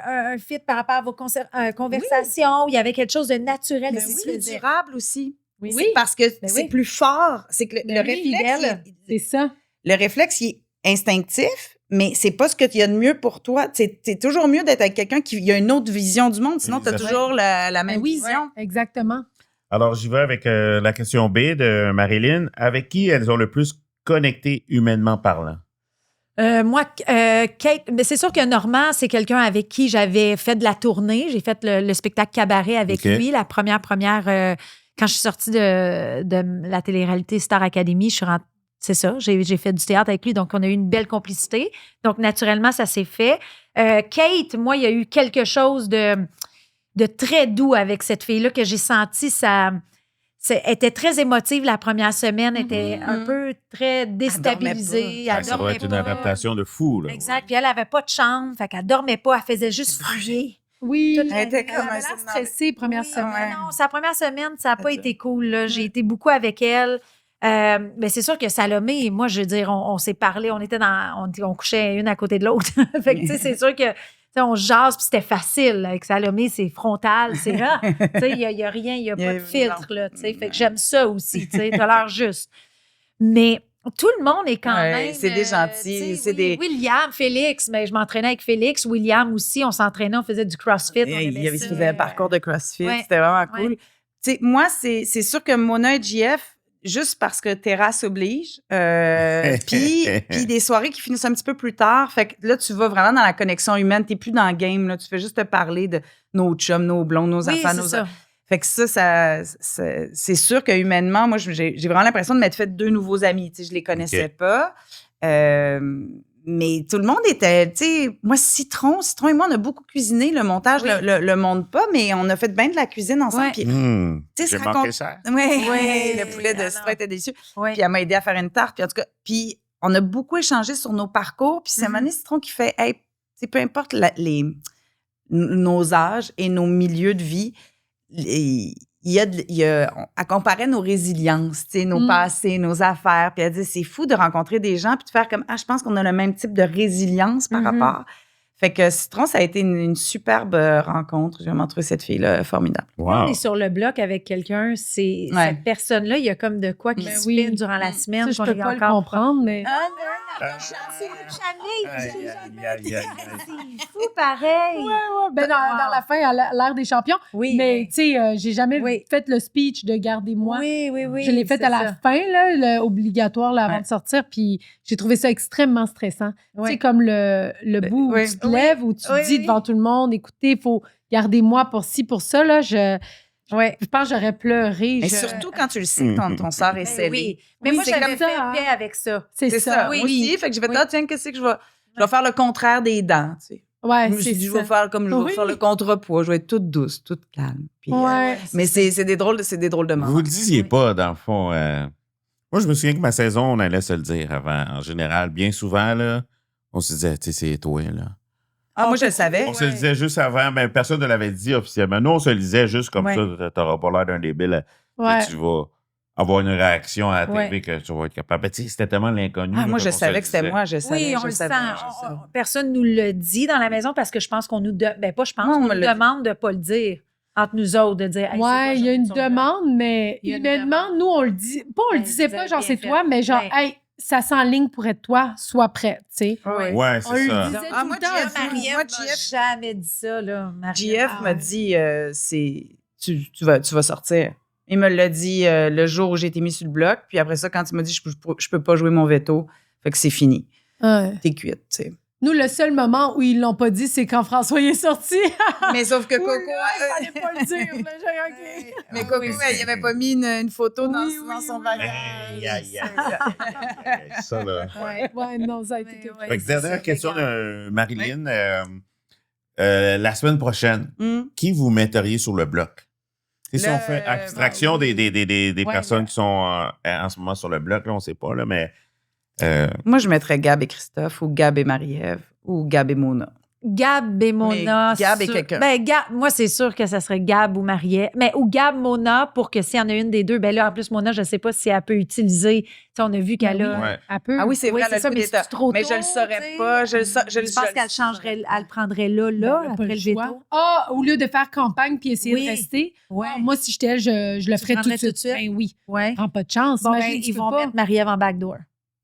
un fit par rapport à vos conversations. Il y a quelque chose de naturel Mais qui se c'est faisait. durable aussi. Oui. C'est parce que Ben c'est oui. plus fort. C'est que le Ben oui, réflexe, fidèle. C'est ça. le réflexe, il est instinctif, mais c'est pas ce qu'il y a de mieux pour toi. C'est toujours mieux d'être avec quelqu'un qui a une autre vision du monde, sinon tu as Exactement. toujours la même Ben oui, vision. exactement. Alors, j'y vais avec la question B de Marilyn. Avec qui elles ont le plus connecté humainement parlant? Moi, Kate, mais c'est sûr que Normand, c'est quelqu'un avec qui j'avais fait de la tournée. J'ai fait le spectacle cabaret avec OK. lui, la première quand je suis sortie de la télé-réalité Star Academy, je suis rentrée. C'est ça, j'ai fait du théâtre avec lui, donc on a eu une belle complicité. Donc, naturellement, ça s'est fait. Kate, moi, il y a eu quelque chose de très doux avec cette fille-là que j'ai senti. Elle était très émotive la première semaine, était un peu très déstabilisée. Ça va dormait être une pas. adaptation de fou. Là. Exact. Puis elle n'avait pas de chambre, fait qu'elle dormait pas, elle faisait juste fouiller. Oui. Toute Elle était Elle comme avait un l'air signal. stressée première Oui, semaine. Ouais. Non, sa première semaine, ça n'a pas C'est ça. été cool. Là. J'ai été beaucoup avec elle. Mais c'est sûr que Salomé, moi, je veux dire, on s'est parlé, on couchait une à côté de l'autre. Fait que, tu sais, c'est sûr que, tu sais, on se jase, puis c'était facile. Avec Salomé, c'est frontal, c'est là. Tu sais, il n'y a rien, il n'y a pas de filtre, là. Tu sais, fait que j'aime ça aussi, tu sais, t'as l'air juste. Mais Tout le monde est quand Ouais, même. c'est des gentils, tu sais, c'est des- William, Félix, mais je m'entraînais avec Félix. William aussi, on s'entraînait, on faisait du CrossFit. on Il aimait faisait ça. un parcours de CrossFit. Ouais. C'était vraiment cool. Ouais. Tu sais, moi, c'est sûr que Mona et JF, juste parce que terrasse oblige, puis des soirées qui finissent un petit peu plus tard. Fait que là, tu vas vraiment dans la connexion humaine. Tu n'es plus dans le game. Là. Tu fais juste te parler de nos chums, nos blonds, nos Oui, enfants, c'est nos... ça. Fait que c'est sûr que humainement, moi, j'ai vraiment l'impression de m'être fait 2 nouveaux amis. Tu sais, je les connaissais pas. Mais tout le monde était, tu sais, moi, Citron et moi, on a beaucoup cuisiné. Le montage, Oui. le monte pas, mais on a fait bien de la cuisine ensemble. Ouais. Puis, tu sais, J'ai se manqué raconte- ça. Oui, Ouais. le poulet de Ah Citron non. était délicieux. Ouais. Puis elle m'a aidé à faire une tarte. Puis en tout cas, puis on a beaucoup échangé sur nos parcours. Puis c'est Mané Citron qui fait, hey, tu sais, peu importe nos âges et nos milieux de vie, elle comparait nos résiliences, tu sais, nos passés, nos affaires. Puis elle dit, c'est fou de rencontrer des gens puis de faire comme, je pense qu'on a le même type de résilience par rapport. Fait que Citron, ça a été une superbe rencontre. J'ai vraiment trouvé cette fille-là formidable. Quand Wow. on est sur le bloc avec quelqu'un, c'est Ouais. cette personne-là, il y a comme de quoi qui Ben se oui. fait durant la semaine. Ça, je qu'on peux est pas le encore- comprendre, mais... C'est fou, pareil. Ben, dans la fin, à l'ère des champions. Oui. Mais, tu sais, j'ai jamais Oui. fait le speech de Gardez-moi. Oui, oui, oui. Je l'ai fait c'est à la ça. fin, là, obligatoire là, avant Ouais. de sortir, puis j'ai trouvé ça extrêmement stressant. Tu Ouais. sais, comme le bout oui. où tu te lèves, où tu Oui, dis oui. devant tout le monde, écoutez, il faut garder moi pour ci, pour ça, là, Ouais. je pense que j'aurais pleuré. Mais surtout quand tu le sais que ton sort est Ben scellé. oui. Mais Oui, moi, c'est j'avais comme ça, fait hein. paix avec ça. C'est C'est ça. oui. Moi aussi. Fait que je vais Oui. tiens, qu'est-ce que je vais faire le contraire des dents, tu sais. Ouais, Je me suis c'est dit, je ça. vais faire comme je vais Oui. faire le contrepoids. Je vais être toute douce, toute calme. Puis, Ouais. mais c'est des drôles de moments. Vous le disiez Oui. pas, dans le fond. Moi, je me souviens que ma saison, on allait se le dire avant. En général, bien souvent, là, on se disait, tu sais, c'est toi, là. Ah, moi, je le savais. On se le disait juste avant, mais personne ne l'avait dit officiellement. Nous, on se le disait juste comme Ouais. ça. T'auras pas l'air d'un débile. Ouais. Tu vas avoir une réaction à la TV Ouais. que tu vas être capable. Ben, tu sais, c'était tellement l'inconnu. Ah, là, moi, je qu'on se savais le que c'était disait. moi. Je savais. Oui, on je le savais, sent. je savais. Personne nous le dit dans la maison parce que je pense qu'on nous... Ben pas je pense, Non, on on me nous l'a dit. demande de pas le dire entre nous autres, de dire... Hey, c'est toi, Ouais, il y a une sur le bloc. demande, mais Il y a une humainement, demande. nous, on le dit. Pas on le Ben, disait vous pas, avez genre, bien c'est fait. toi, mais genre, Ben. hey, ça s'enligne pour être toi, sois prête, tu sais. Oui. Ouais, On c'est le ça. disait Ah, tout moi, le temps. JF, Marie-Ève Moi, m'a JF jamais dit ça, là. Marie-Ève. JF m'a dit, tu vas sortir. Il me l'a dit le jour où j'ai été mis sur le bloc. Puis après ça, quand il m'a dit, je peux pas jouer mon veto, fait que c'est fini. Ouais. T'es cuite, tu sais. Nous, le seul moment où ils l'ont pas dit, c'est quand François y est sorti. Mais sauf que Coco... Il fallait pas le dire. là, j'ai- OK. Mais Coco, il avait pas mis une photo dans son bagage. Aïe, aïe, aïe. Ça, là. Ouais, non, ça a été Ouais, quelque ouais. Fait que c'est dernière ça, question regarde. de Marilyn. La semaine prochaine, Hum. qui vous metteriez sur le bloc? Et si Le- on fait abstraction oui. des Ouais, personnes ouais. qui sont en ce moment sur le bloc, là, on ne sait pas, là, mais Moi, je mettrais Gab et Christophe ou Gab et Marie-Ève ou Gab et Mona. Gab et Mona. Mais Gab est sûr- quelqu'un. Ben, moi, c'est sûr que ça serait Gab ou Marie-Ève. Mais ou Gab, Mona, pour que s'il y en a une des deux, ben là, en plus, Mona, je ne sais pas si elle peut utiliser. Tu sais, on a vu qu'elle Ben a. ouais. Elle peut. Ah oui, c'est Oui, vrai, c'est le ça, coup mais d'État. c'est trop Mais tôt, je le saurais tu sais. pas. Je Je pense qu'elle changerait, elle le prendrait là, Ben, là, elle a après pas le choix. veto. Ah, au lieu de faire campagne puis essayer Oui. de rester, Ouais. moi, si j'étais elle, je le ferais tout prendrais de tout suite. de suite? Ben oui. Ouais. Prends pas de chance. Bon, ben, Imagine, tu ils peux vont pas. mettre Marie-Ève en backdoor.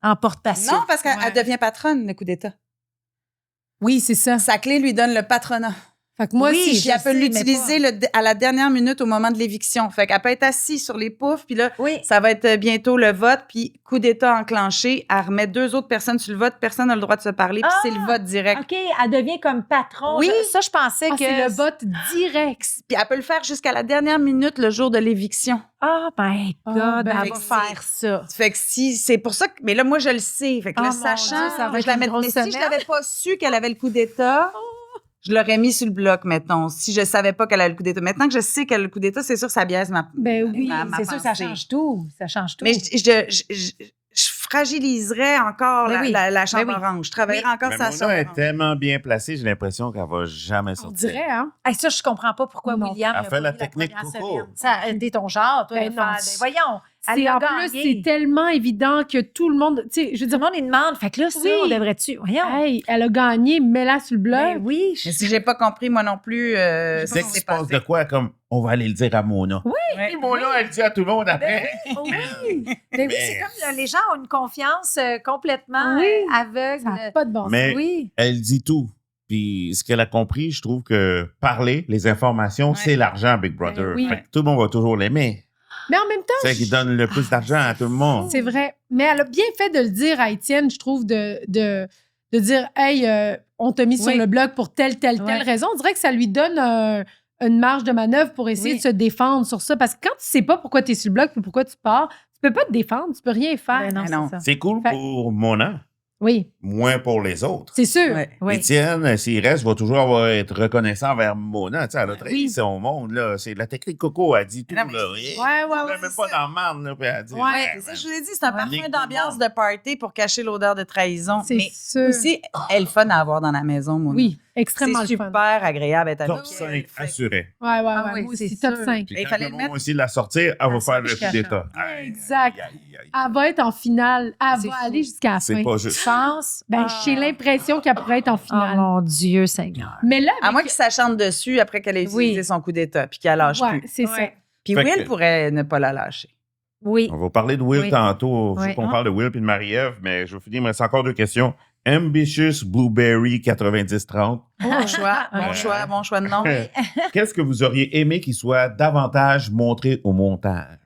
En porte-patient. Non, parce qu'elle Ouais. devient patronne, le coup d'État. Oui, c'est ça. Sa clé lui donne le patronat. Fait que moi, Oui, si Puis je elle peut sais, mais l'utiliser à la dernière minute au moment de l'éviction. Fait qu'elle peut être assise sur les poufs, puis là, Oui. ça va être bientôt le vote, puis coup d'État enclenché, elle remet 2 autres personnes sur le vote, personne n'a le droit de se parler, puis Ah! c'est le vote direct. OK, elle devient comme patron. Oui. Ça, je pensais Ah, que. c'est le vote direct. Puis elle peut le faire jusqu'à la dernière minute le jour de l'éviction. Ah, my God, Ah, ben, elle fait va que faire ça. Fait que si, c'est pour ça que, mais là, moi, je le sais. Fait que Oh, là, mon sachant, Dieu, ça va mais être je la une mets, grosse mais si je semaine. l'avais pas su qu'elle avait le coup d'État, je l'aurais mis sur le bloc, mettons. Si je savais pas qu'elle avait le coup d'État. Maintenant que je sais qu'elle a le coup d'État, c'est sûr que ça biaise ma. Ben oui, ma C'est sûr que ça pensée. change tout. Ça change tout. Mais je fragiliserais encore Mais oui. la chambre Mais oui. orange. Je travaillerais encore mais sa Mona chambre est orange. tellement bien placée, j'ai l'impression qu'elle va jamais on sortir. dirait, hein? Hey, ça, je comprends pas pourquoi Non. William. Elle a fait pas la mis technique première Coco. semaine. Ça a aidé ton genre, toi, Ben de non. faire. Ben voyons. C'est en plus, c'est tellement évident que tout le monde, tu sais, je veux Tout dire, le monde, il demande. Fait que là, ça, on devrait-tu... Voyons. hey, elle a gagné, mets-la sur le blog. Ben oui. Mais si j'ai pas compris, moi non plus, Dès ce qui qu'il s'est se passe passé. de quoi, comme on va aller le dire à Mona. Oui. Ouais. Et Mona, elle dit à tout le monde après. Oui. Ben oui, c'est comme les gens ont une confiance complètement Oui. aveugle. Ça n'a pas de bon sens. Mais Oui. elle dit tout. Puis ce qu'elle a compris, je trouve que parler, les informations, c'est l'argent, Big Brother. Ben oui. Fait que tout le monde va toujours l'aimer. Mais en même temps, C'est elle qui donne le plus d'argent à tout le monde. c'est vrai. Mais elle a bien fait de le dire à Étienne, je trouve, de dire hey, on t'a mis sur le blog pour telle raison. On dirait que ça lui donne une marge de manœuvre pour essayer de se défendre sur ça. Parce que quand tu sais pas pourquoi tu es sur le blog et pourquoi tu pars, tu peux pas te défendre, tu peux rien faire. Ben non, non. c'est ça. C'est cool Fait- pour Mona, Oui, moins pour les autres. c'est sûr. Ouais. Oui. Étienne, s'il reste, va toujours être reconnaissant envers Mona. Tu sais, elle a trahi Oui. son monde, là. C'est la technique Coco, a dit tout, Non, mais- là. Ouais, Elle est même pas dans le marde, là. Puis elle a dit, Ouais. C'est ça, je vous ai dit, c'est un parfum Nique tout d'ambiance le monde. de party pour cacher l'odeur de trahison. C'est Mais sûr. aussi, elle est fun à avoir dans la maison, mon Oui, extrêmement C'est le fun. super agréable d'être top avec 5 elle. assuré. Ouais, Ah oui, moi c'est aussi, top sûr. 5. Puis Il quand fallait le le monde mettre. va essayer de la sortir, elle va Ah, faire le ça, coup d'État. Exact. Aïe, aïe, aïe. Elle va être en finale. Elle C'est va fou. aller jusqu'à la C'est fin. pas Tu juste. penses? Ben, j'ai l'impression qu'elle pourrait être en Oh finale. mon Dieu, Seigneur. Mais là, À avec- moins qu'il s'achante dessus après qu'elle ait utilisé Oui. son coup d'État puis qu'elle lâche ouais, plus. c'est ça. Ouais. Puis Fait Will que- pourrait ne pas la lâcher. Oui. On va parler de Will Oui. tantôt. Je veux Oui. qu'on parle de Will et de Marie-Ève, mais je vais finir. Il me reste encore 2 questions. Ambitious Blueberry 90-30. Bon choix, Ouais. bon choix de nom. Qu'est-ce que vous auriez aimé qu'il soit davantage montré au montage?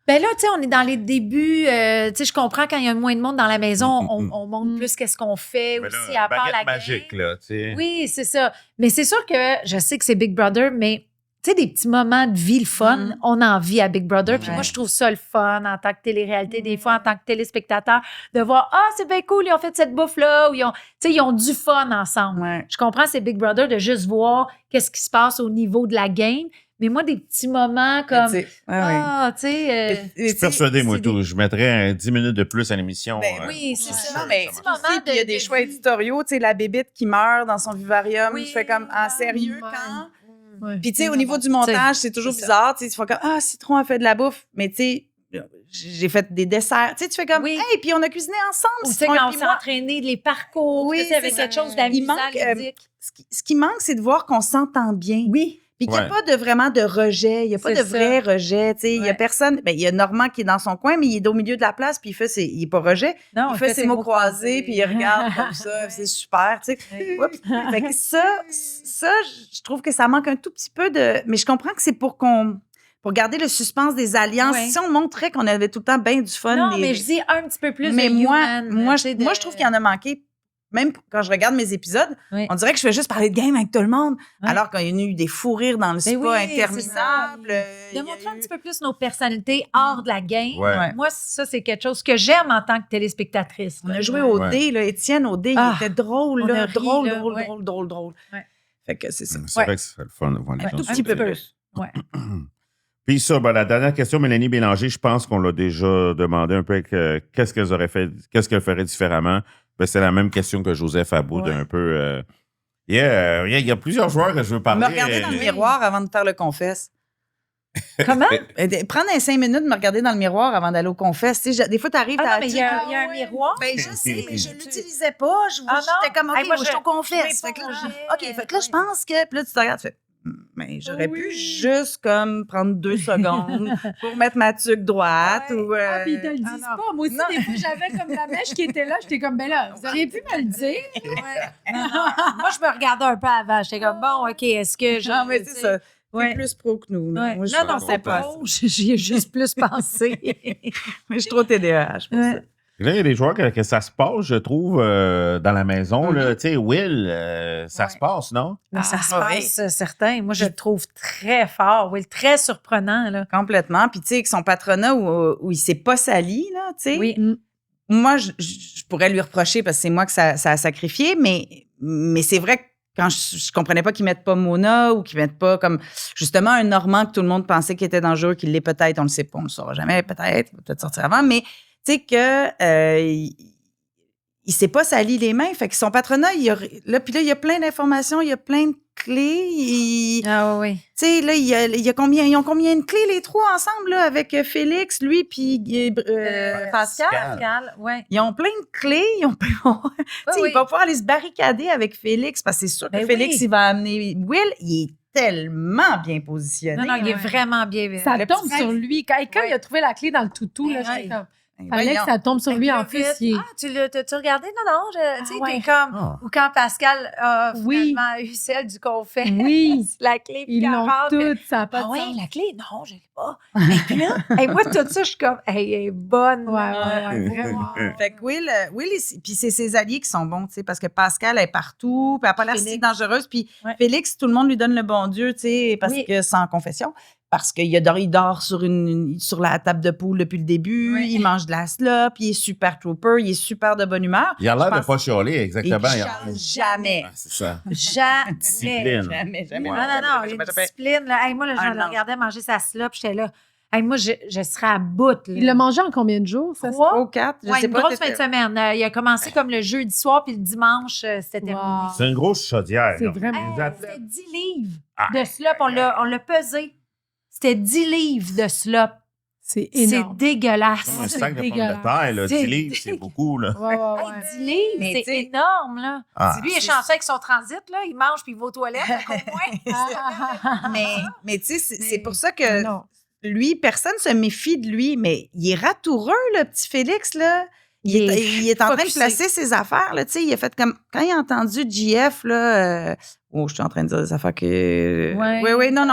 Ben là, tu sais, on est dans les débuts. Tu sais, je comprends quand il y a moins de monde dans la maison, on montre Mm. plus qu'est-ce qu'on fait Mais aussi, là, à part la baguette magique, game. là, tu sais. Oui, c'est ça. Mais c'est sûr que je sais que c'est Big Brother, mais tu sais, des petits moments de vie, le fun, Mm. on en vit à Big Brother. Puis Ouais. moi, je trouve ça le fun en tant que télé-réalité, des fois, en tant que téléspectateur, de voir, ah, c'est bien cool, ils ont fait cette bouffe-là, ou tu sais, ils ont du fun ensemble. Ouais. Je comprends, c'est Big Brother de juste voir qu'est-ce qui se passe au niveau de la game. Mais moi, des petits moments comme, Tu sais, ouais, ah, tu sais... Je suis persuadé, moi, c'est tout. Je mettrais 10 minutes de plus à l'émission. Ben oui, c'est ouais. ça. Non, mais Petit moment aussi, puis il y a de des choix vie. éditoriaux, tu sais, la bébite qui meurt dans son vivarium, Oui, je fais comme, ah, sérieux, ouais. quand? Ouais. Puis, tu sais, au niveau du montage, c'est toujours c'est ça. bizarre, tu sais, tu fais comme, ah, Citron a fait de la bouffe, mais tu sais, j'ai fait des desserts, tu sais, tu fais comme, Oui. hey, puis on a cuisiné ensemble, Ou tu sais, Citron quand et on puis s'est moi. entraîné, les parcours, Oui, tu sais, avec c'est quelque ça. chose Il d'amusant, manque, ludique. Ce qui manque, c'est de voir qu'on s'entend bien. Oui. Puis qu'il n'y a Ouais. pas de vraiment de rejet, il n'y a pas C'est de vrai ça. rejet, tu sais, il y a Ouais. personne, ben il y a Normand qui est dans son coin, mais il est au milieu de la place, puis il est pas rejet, Non, il fait ses mots croisés, puis il regarde comme ça, c'est super, tu sais. Oui. Oups. Fait que ça, je trouve que ça manque un tout petit peu de, mais je comprends que c'est pour garder le suspense des alliances. Ouais. Si on montrait qu'on avait tout le temps bien du fun, Non, les- mais je dis un petit peu plus mais de human, moi, tu sais, je trouve qu'il y en a manqué. Même quand je regarde mes épisodes, Oui. on dirait que je fais juste parler de game avec tout le monde, Ouais. alors qu'il y a eu des fous rires dans le spa Ben oui, c'est interminable. ça. il y De a montrer un eu- petit peu plus nos personnalités hors de la game. Ouais. Moi, ça, c'est quelque chose que j'aime en tant que téléspectatrice. On là. a joué au Ouais. dé, là. Étienne, au dé, Ah, il était drôle, on là. a ri, Drôle, là, drôle, ouais. drôle. Ouais. Fait que c'est ça. C'est vrai que c'est le fun de voir les Un gens tout se petit peu faire. plus. Ouais. Puis ça, ben, la dernière question, Mélanie Bélanger, je pense qu'on l'a déjà demandé un peu avec, qu'est-ce qu'elles auraient fait, qu'est-ce qu'elles feraient différemment. Ben, c'est la même question que Joseph Aboud, Ouais. un peu. Il y a plusieurs joueurs que je veux parler. Me regarder dans le miroir avant de faire le confesse. Comment? Prendre un 5 minutes de me regarder dans le miroir avant d'aller au confesse. Tu sais, des fois, t'arrives, Ah non, t'as mais il y a un miroir. Ben, je sais, mais je l'utilisais pas. Ah non? J'étais comme, OK, Hey, moi, moi, je te confesse. je Fait que là, m'épongeais. OK, fait que là, je pense que. Puis là, tu te regardes, tu fais, mais j'aurais Oui. pu juste comme prendre 2 secondes pour mettre ma tuque droite Ouais. ou. Ah, puis ils te le disent non. pas. Moi aussi, Non. des fois, j'avais comme la mèche qui était là. J'étais comme, ben là, vous auriez pu me le dire. Moi, je me regardais un peu avant. J'étais comme, bon, OK, est-ce que je. Non, mais c'est ça. Ouais. C'est plus pro que nous. là. Ouais. Moi, je Non, non, pensais c'est pas. pas. J'y ai juste plus pensé. Mais je suis trop TDAH pour Ouais. ça. Là, il y a des joueurs que ça se passe, je trouve, dans la maison. là. Tu sais, Will, ça Ouais. se passe, non? Mais ça se Ah, passe, certain. Moi, je le trouve très fort, oui, très surprenant. Là. Complètement. Puis, tu sais, avec son patronat où il s'est pas sali, là, tu sais. Oui. Moi, je pourrais lui reprocher parce que c'est moi que ça a sacrifié, mais c'est vrai que quand je comprenais pas qu'ils mettent pas Mona ou qu'ils mettent pas comme justement un Normand que tout le monde pensait qu'il était dangereux, qu'il l'est peut-être, on le sait pas, on le saura jamais, peut-être, il va peut-être sortir avant, mais tu sais que il il s'est pas sali les mains. Fait que son patronat, il y a plein d'informations, il y a plein de clés. Ah oui. Tu sais, là, il y a combien, ils ont combien de clés, les trois ensemble, là, avec Félix, lui, puis Pascal? Pascal, ouais. Ils ont plein de clés. Tu sais, il va pouvoir aller se barricader avec Félix, parce que c'est sûr que Félix, il va amener Will. Il est tellement bien positionné. Non, il est vraiment bien. Ça tombe sur lui. Quand il a trouvé la clé dans le toutou, là, j'étais comme... Fallait que ça tombe sur lui en plus. Tu regardé? Non, tu sais, t'es comme... Ou quand Pascal a finalement eu celle du confet. Oui. La clé. Ils l'ont toutes, ça n'a pas de oui, sens. la clé? Non, je l'ai pas. Et puis là, moi, tout ça, je suis comme, elle est bonne. Vraiment. Fait que Will, puis c'est ses alliés qui sont bons, tu sais, parce que Pascal est partout, puis elle n'a pas l'air si dangereuse, puis Félix, tout le monde lui donne le bon Dieu, tu sais, parce que sans confession. Parce qu'il dort sur la table de poule depuis le début, il mange de la slop, il est super trooper, il est super de bonne humeur. Il a l'air de pas chialer, exactement. Il change jamais. C'est ça. Jamais. Discipline. Jamais. Non, une discipline. Là. Hey, moi, là, je le regardais manger sa slop, j'étais là. Hey, moi, je serais à bout. Là. Il l'a mangé en combien de jours, ça? 3 ou 4, je sais une pas. grosse fin de semaine. Il a commencé comme le jeudi soir, puis le dimanche, c'était terminé. C'est une grosse chaudière. C'est là. vraiment... C'était 10 livres de slop. On l'a pesé. C'était 10 livres de slop. C'est énorme. C'est dégueulasse. Un sac de pommes dégueulasse. de terre, là. 10 C'est- livres, c'est beaucoup, là. Ouais. 10 livres, Mais c'est tu sais- énorme, là. Ah. Lui, il est chanceux avec son transit, là. Il mange puis il va aux toilettes, au moins. Mais tu sais, c'est pour ça que Non. lui, personne ne se méfie de lui, mais il est ratoureux, le petit Félix, là. Il est en train de focusé. placer ses affaires, là, tu sais. Il a fait comme... Quand il a entendu JF, là... je suis en train de dire des affaires que... Oui, non.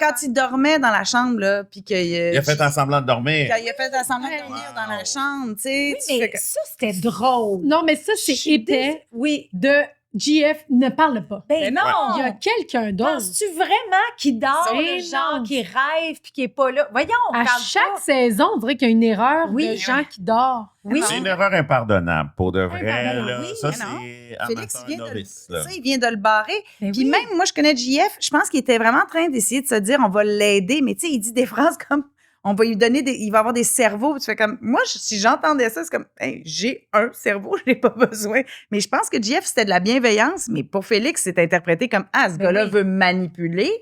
Quand il dormait dans la chambre, là, puis qu'il... Il a fait un semblant de dormir. Quand il a fait semblant de dormir dans la chambre, tu sais. Oui, tu fais mais que- ça, c'était drôle. Non, mais ça, c'est épais de GF ne parle pas. Mais non! Il y a quelqu'un d'autre. Penses-tu vraiment qu'il dort, Mais le genre, non. qui rêve puis qui est pas là? Voyons, on À parle chaque saison, on dirait qu'il y a une erreur Oui. de gens qui dorment. Oui. C'est une erreur impardonnable, pour de vrai. Impardonnable, Là. oui, Ça, mais non. c'est Félix amateur vient novice, de, là. ça, il vient de le barrer. Mais Puis oui. même, moi, je connais JF, je pense qu'il était vraiment en train d'essayer de se dire, on va l'aider. Mais tu sais, il dit des phrases comme, on va lui donner il va avoir des cerveaux. Puis tu fais comme, moi, si j'entendais ça, c'est comme, hey, j'ai un cerveau, je n'ai pas besoin. Mais je pense que JF, c'était de la bienveillance. Mais pour Félix, c'est interprété comme, ce Ben gars-là oui. veut manipuler.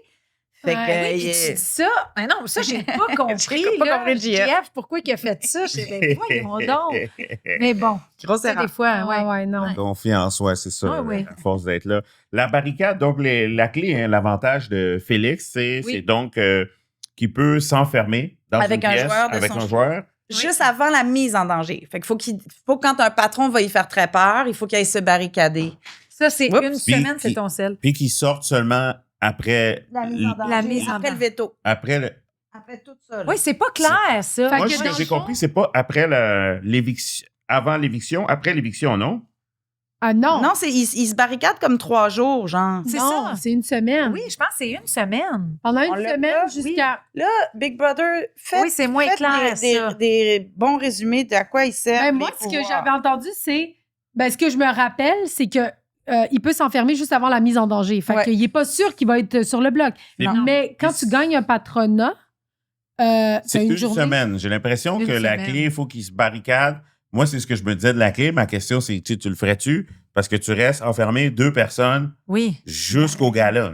Fait que, Oui, puis tu dis ça. Mais non, ça, j'ai pas compris. J'ai pas là. compris JF. Pourquoi il a fait ça? Je voyons donc. Mais bon, grosse ça, erreur. des fois, Non. Ouais. Confiance, ouais, c'est ça. Ah oui. À force d'être là. La barricade, donc, la clé, hein, l'avantage de Félix, c'est donc qu'il peut s'enfermer dans Avec une un pièce joueur de avec son un choix. joueur. Juste avant la mise en danger. Fait qu'il faut quand un patron va y faire très peur, il faut qu'il aille se barricader. Ça, c'est Oups. une semaine, c'est ton sel. Puis qu'il sorte seulement après. La mise en danger. La mise en Après le danger. veto. Après le. Après tout ça. là. Oui, c'est pas clair, ça. Fait Moi, que ce dans que le j'ai fond- compris, c'est pas après l'éviction. Avant l'éviction, après l'éviction, non? Ah non. Non, il se barricade comme 3 jours, genre. C'est Non, ça. c'est une semaine. Oui, je pense que c'est une semaine. Pendant On une l'a semaine pas, jusqu'à... Là, Big Brother, faites, Oui, c'est moins faites clair, ça. des bons résumés de à quoi il sert. Ben, moi, les ce que pouvoirs. j'avais entendu, c'est... Ben, ce que je me rappelle, c'est que il peut s'enfermer juste avant la mise en danger. Fait Ouais. qu'il n'est pas sûr qu'il va être sur le bloc. Non. Mais quand tu gagnes un patronat, C'est c'est une une journée... semaine. J'ai l'impression Une que la semaine. clé, il faut qu'il se barricade. Moi, c'est ce que je me disais de la clé. Ma question, c'est, tu le ferais-tu? Parce que tu restes enfermé 2 personnes Oui. jusqu'au gala. Là.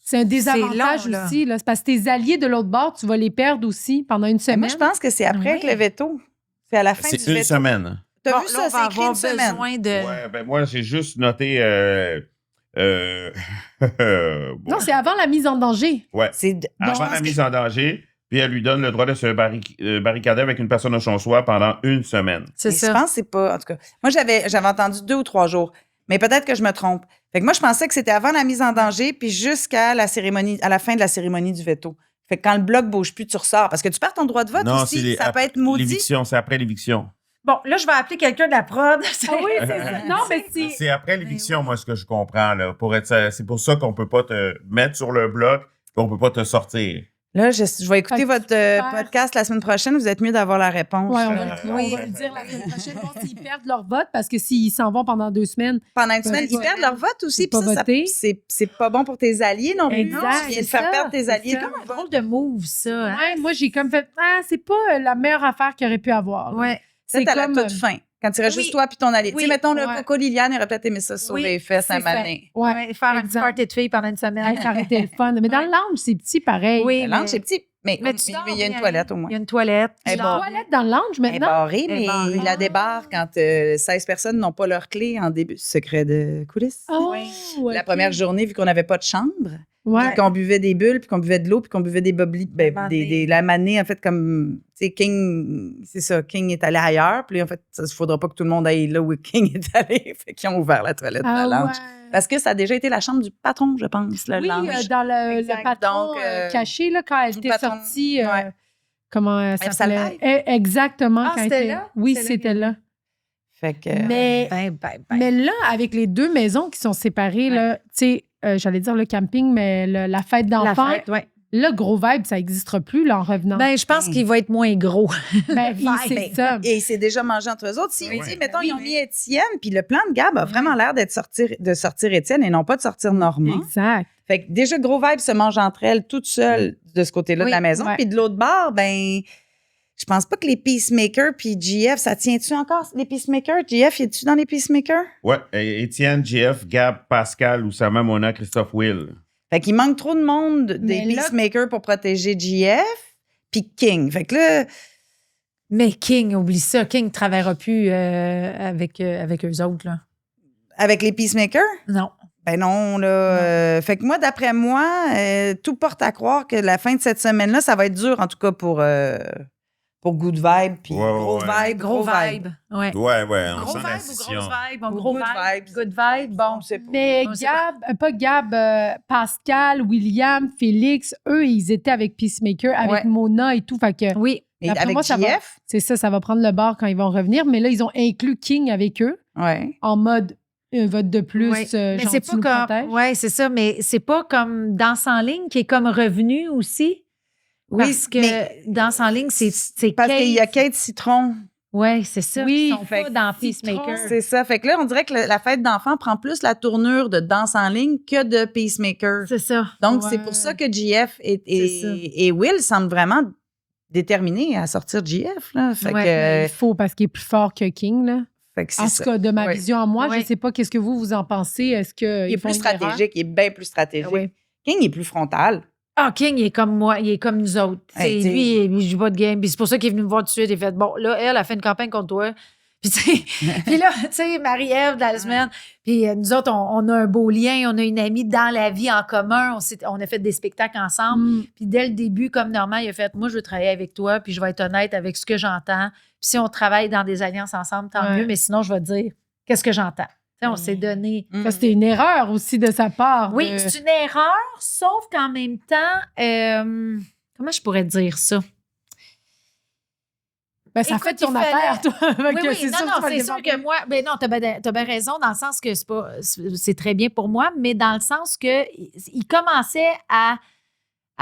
C'est un désavantage long, là. aussi. Là. C'est parce que tes alliés de l'autre bord, tu vas les perdre aussi pendant une Mais semaine. moi, je pense que c'est après Oui. avec le veto. C'est à la fin C'est du une veto. semaine. T'as Bon, vu là, ça? on va C'est écrit avoir une semaine. besoin de... Ouais, ben moi, j'ai juste noté. bon, Non, c'est avant la mise en danger. ouais. C'est Avant la mise en danger, puis elle lui donne le droit de se barricader avec une personne de son choix pendant une semaine. C'est Je ça. pense que c'est pas. En tout cas, moi, j'avais entendu 2 ou 3 jours. Mais peut-être que je me trompe. Fait que moi, je pensais que c'était avant la mise en danger, puis jusqu'à la cérémonie, à la fin de la cérémonie du veto. Fait que quand le bloc bouge plus, tu ressors. Parce que tu perds ton droit de vote Non, aussi. c'est Ça peut être maudit. l'éviction, c'est après l'éviction. Bon, là, je vais appeler quelqu'un de la prod. Ah oui, c'est ça. Non, mais c'est... C'est après l'éviction, moi, ce que je comprends. Là, c'est pour ça qu'on peut pas te mettre sur le bloc, qu'on peut pas te sortir. Là, je vais écouter Fait que votre podcast la semaine prochaine. Vous êtes mieux d'avoir la réponse. Ouais, on va le dire la semaine prochaine voir s'ils perdent leur vote parce que s'ils s'en vont pendant 2 semaines, Pendant une semaine, ils Ouais. perdent leur vote aussi. Pas Puis ça, voter. c'est pas bon pour tes alliés non plus. Exact, Tu viens de c'est faire ça, perdre tes c'est alliés. ça. Comme Un drôle de move, ça. Hein? ouais, moi, j'ai comme fait, c'est pas la meilleure affaire qu'il aurait pu avoir. là. Ouais. C'est à la comme... toute fin. Quand tu irais juste toi puis ton allié. Tu sais, mettons, le Coco Liliane, il aurait peut-être aimé ça sur les fesses un matin. Ouais, faire un petit party de filles pendant une semaine. Ça aurait été le fun. Mais dans le lounge, c'est petit pareil. Oui, le lounge, c'est petit. Mais il y a une toilette au moins. Il y a une toilette. Il y a une toilette dans le lounge maintenant? Elle est barrée, mais il la débarre quand 16 personnes n'ont pas leur clé en début. Secret de coulisses. Oh, La première journée, vu qu'on n'avait pas de chambre, ouais. puis qu'on buvait des bulles, puis qu'on buvait de l'eau, puis qu'on buvait des bubbly, la manée, en fait, comme, tu sais, King, c'est ça, King est allé ailleurs, puis en fait, il ne faudra pas que tout le monde aille là où King est allé, fait qu'ils ont ouvert la toilette de la lounge. Ouais. Parce que ça a déjà été la chambre du patron, je pense, le lounge. Dans le patron caché, là, quand elle était sortie, comment ça s'appelait? Exactement. Ah, c'était là? Oui, c'était là. Fait que... Mais là, avec les deux maisons qui sont séparées, là, tu sais, j'allais dire le camping, mais la fête d'enfants, le gros vibe, ça n'existera plus là, en revenant. Ben, je pense qu'il va être moins gros. C'est ça. Et il s'est déjà mangé entre eux autres. Si, mettons, ils ont mis Étienne, puis le plan de Gab a vraiment l'air de sortir Étienne et non pas de sortir Normand. Exact. Fait que déjà, gros vibe se mange entre elles toutes seules de ce côté-là de la maison. Puis de l'autre bord, ben... Je pense pas que les Peacemakers puis GF, ça tient-tu encore, les Peacemakers? GF, es-tu dans les Peacemakers? Ouais, Étienne, GF, Gab, Pascal, Oussama, Mona, Christophe, Will. Fait qu'il manque trop de monde des Peacemakers pour protéger GF puis King. Fait que là... Mais King, oublie ça. King ne travaillera plus avec eux autres, là. Avec les Peacemakers? Non. Ben non, là. Fait que moi, d'après moi, tout porte à croire que la fin de cette semaine-là, ça va être dur, en tout cas, pour Good Vibe, puis Gros Vibe. Gros Vibe. Ouais. On gros sent vibe la ou scission. grosse vibe? Bon, gros Good vibe. vibes. Good vibe. Bon, c'est pas. Mais Pascal, William, Félix, eux, ils étaient avec Peacemaker, avec Mona et tout. Fait que, oui. Et avec moi, GF? C'est ça va prendre le bar quand ils vont revenir. Mais là, ils ont inclus King avec eux. Ouais. En mode un vote de plus. Mais c'est pas comme. Oui, c'est ça. Mais c'est pas comme Danse en ligne qui est comme revenu aussi. Parce que Danse en ligne, c'est parce Kate. qu'il y a Kate Citron. Oui, c'est ça. Oui, ils sont pas dans Peacemaker. C'est ça. Fait que là, on dirait que la fête d'enfants prend plus la tournure de Danse en ligne que de Peacemaker. C'est ça. Donc, c'est pour ça que GF et Will semblent vraiment déterminés à sortir GF. Là. Fait que, il faut parce qu'il est plus fort que King. Là. Fait que en tout cas, de ma vision à moi, je ne sais pas qu'est-ce que vous en pensez. Est-ce que il est plus stratégique, il est bien plus stratégique. King est plus frontal. Ah, King, il est comme moi, il est comme nous autres. Lui, il joue pas de game. Puis c'est pour ça qu'il est venu me voir tout de suite. Il a fait, bon, là, elle a fait une campagne contre toi. Puis là, tu sais, Marie-Ève, dans la semaine, puis nous autres, on a un beau lien, on a une amie dans la vie en commun, on a fait des spectacles ensemble. Puis dès le début, comme Normand, il a fait, moi, je veux travailler avec toi, puis je vais être honnête avec ce que j'entends. Puis si on travaille dans des alliances ensemble, tant mieux, mais sinon, je vais te dire, qu'est-ce que j'entends? On s'est donné. C'était une erreur aussi de sa part. Oui, c'est une erreur, sauf qu'en même temps, comment je pourrais dire ça? Ben, ça fait ton affaire, toi. Oui, c'est sûr que moi, ben non, t'as bien raison, dans le sens que c'est très bien pour moi, mais dans le sens que il commençait à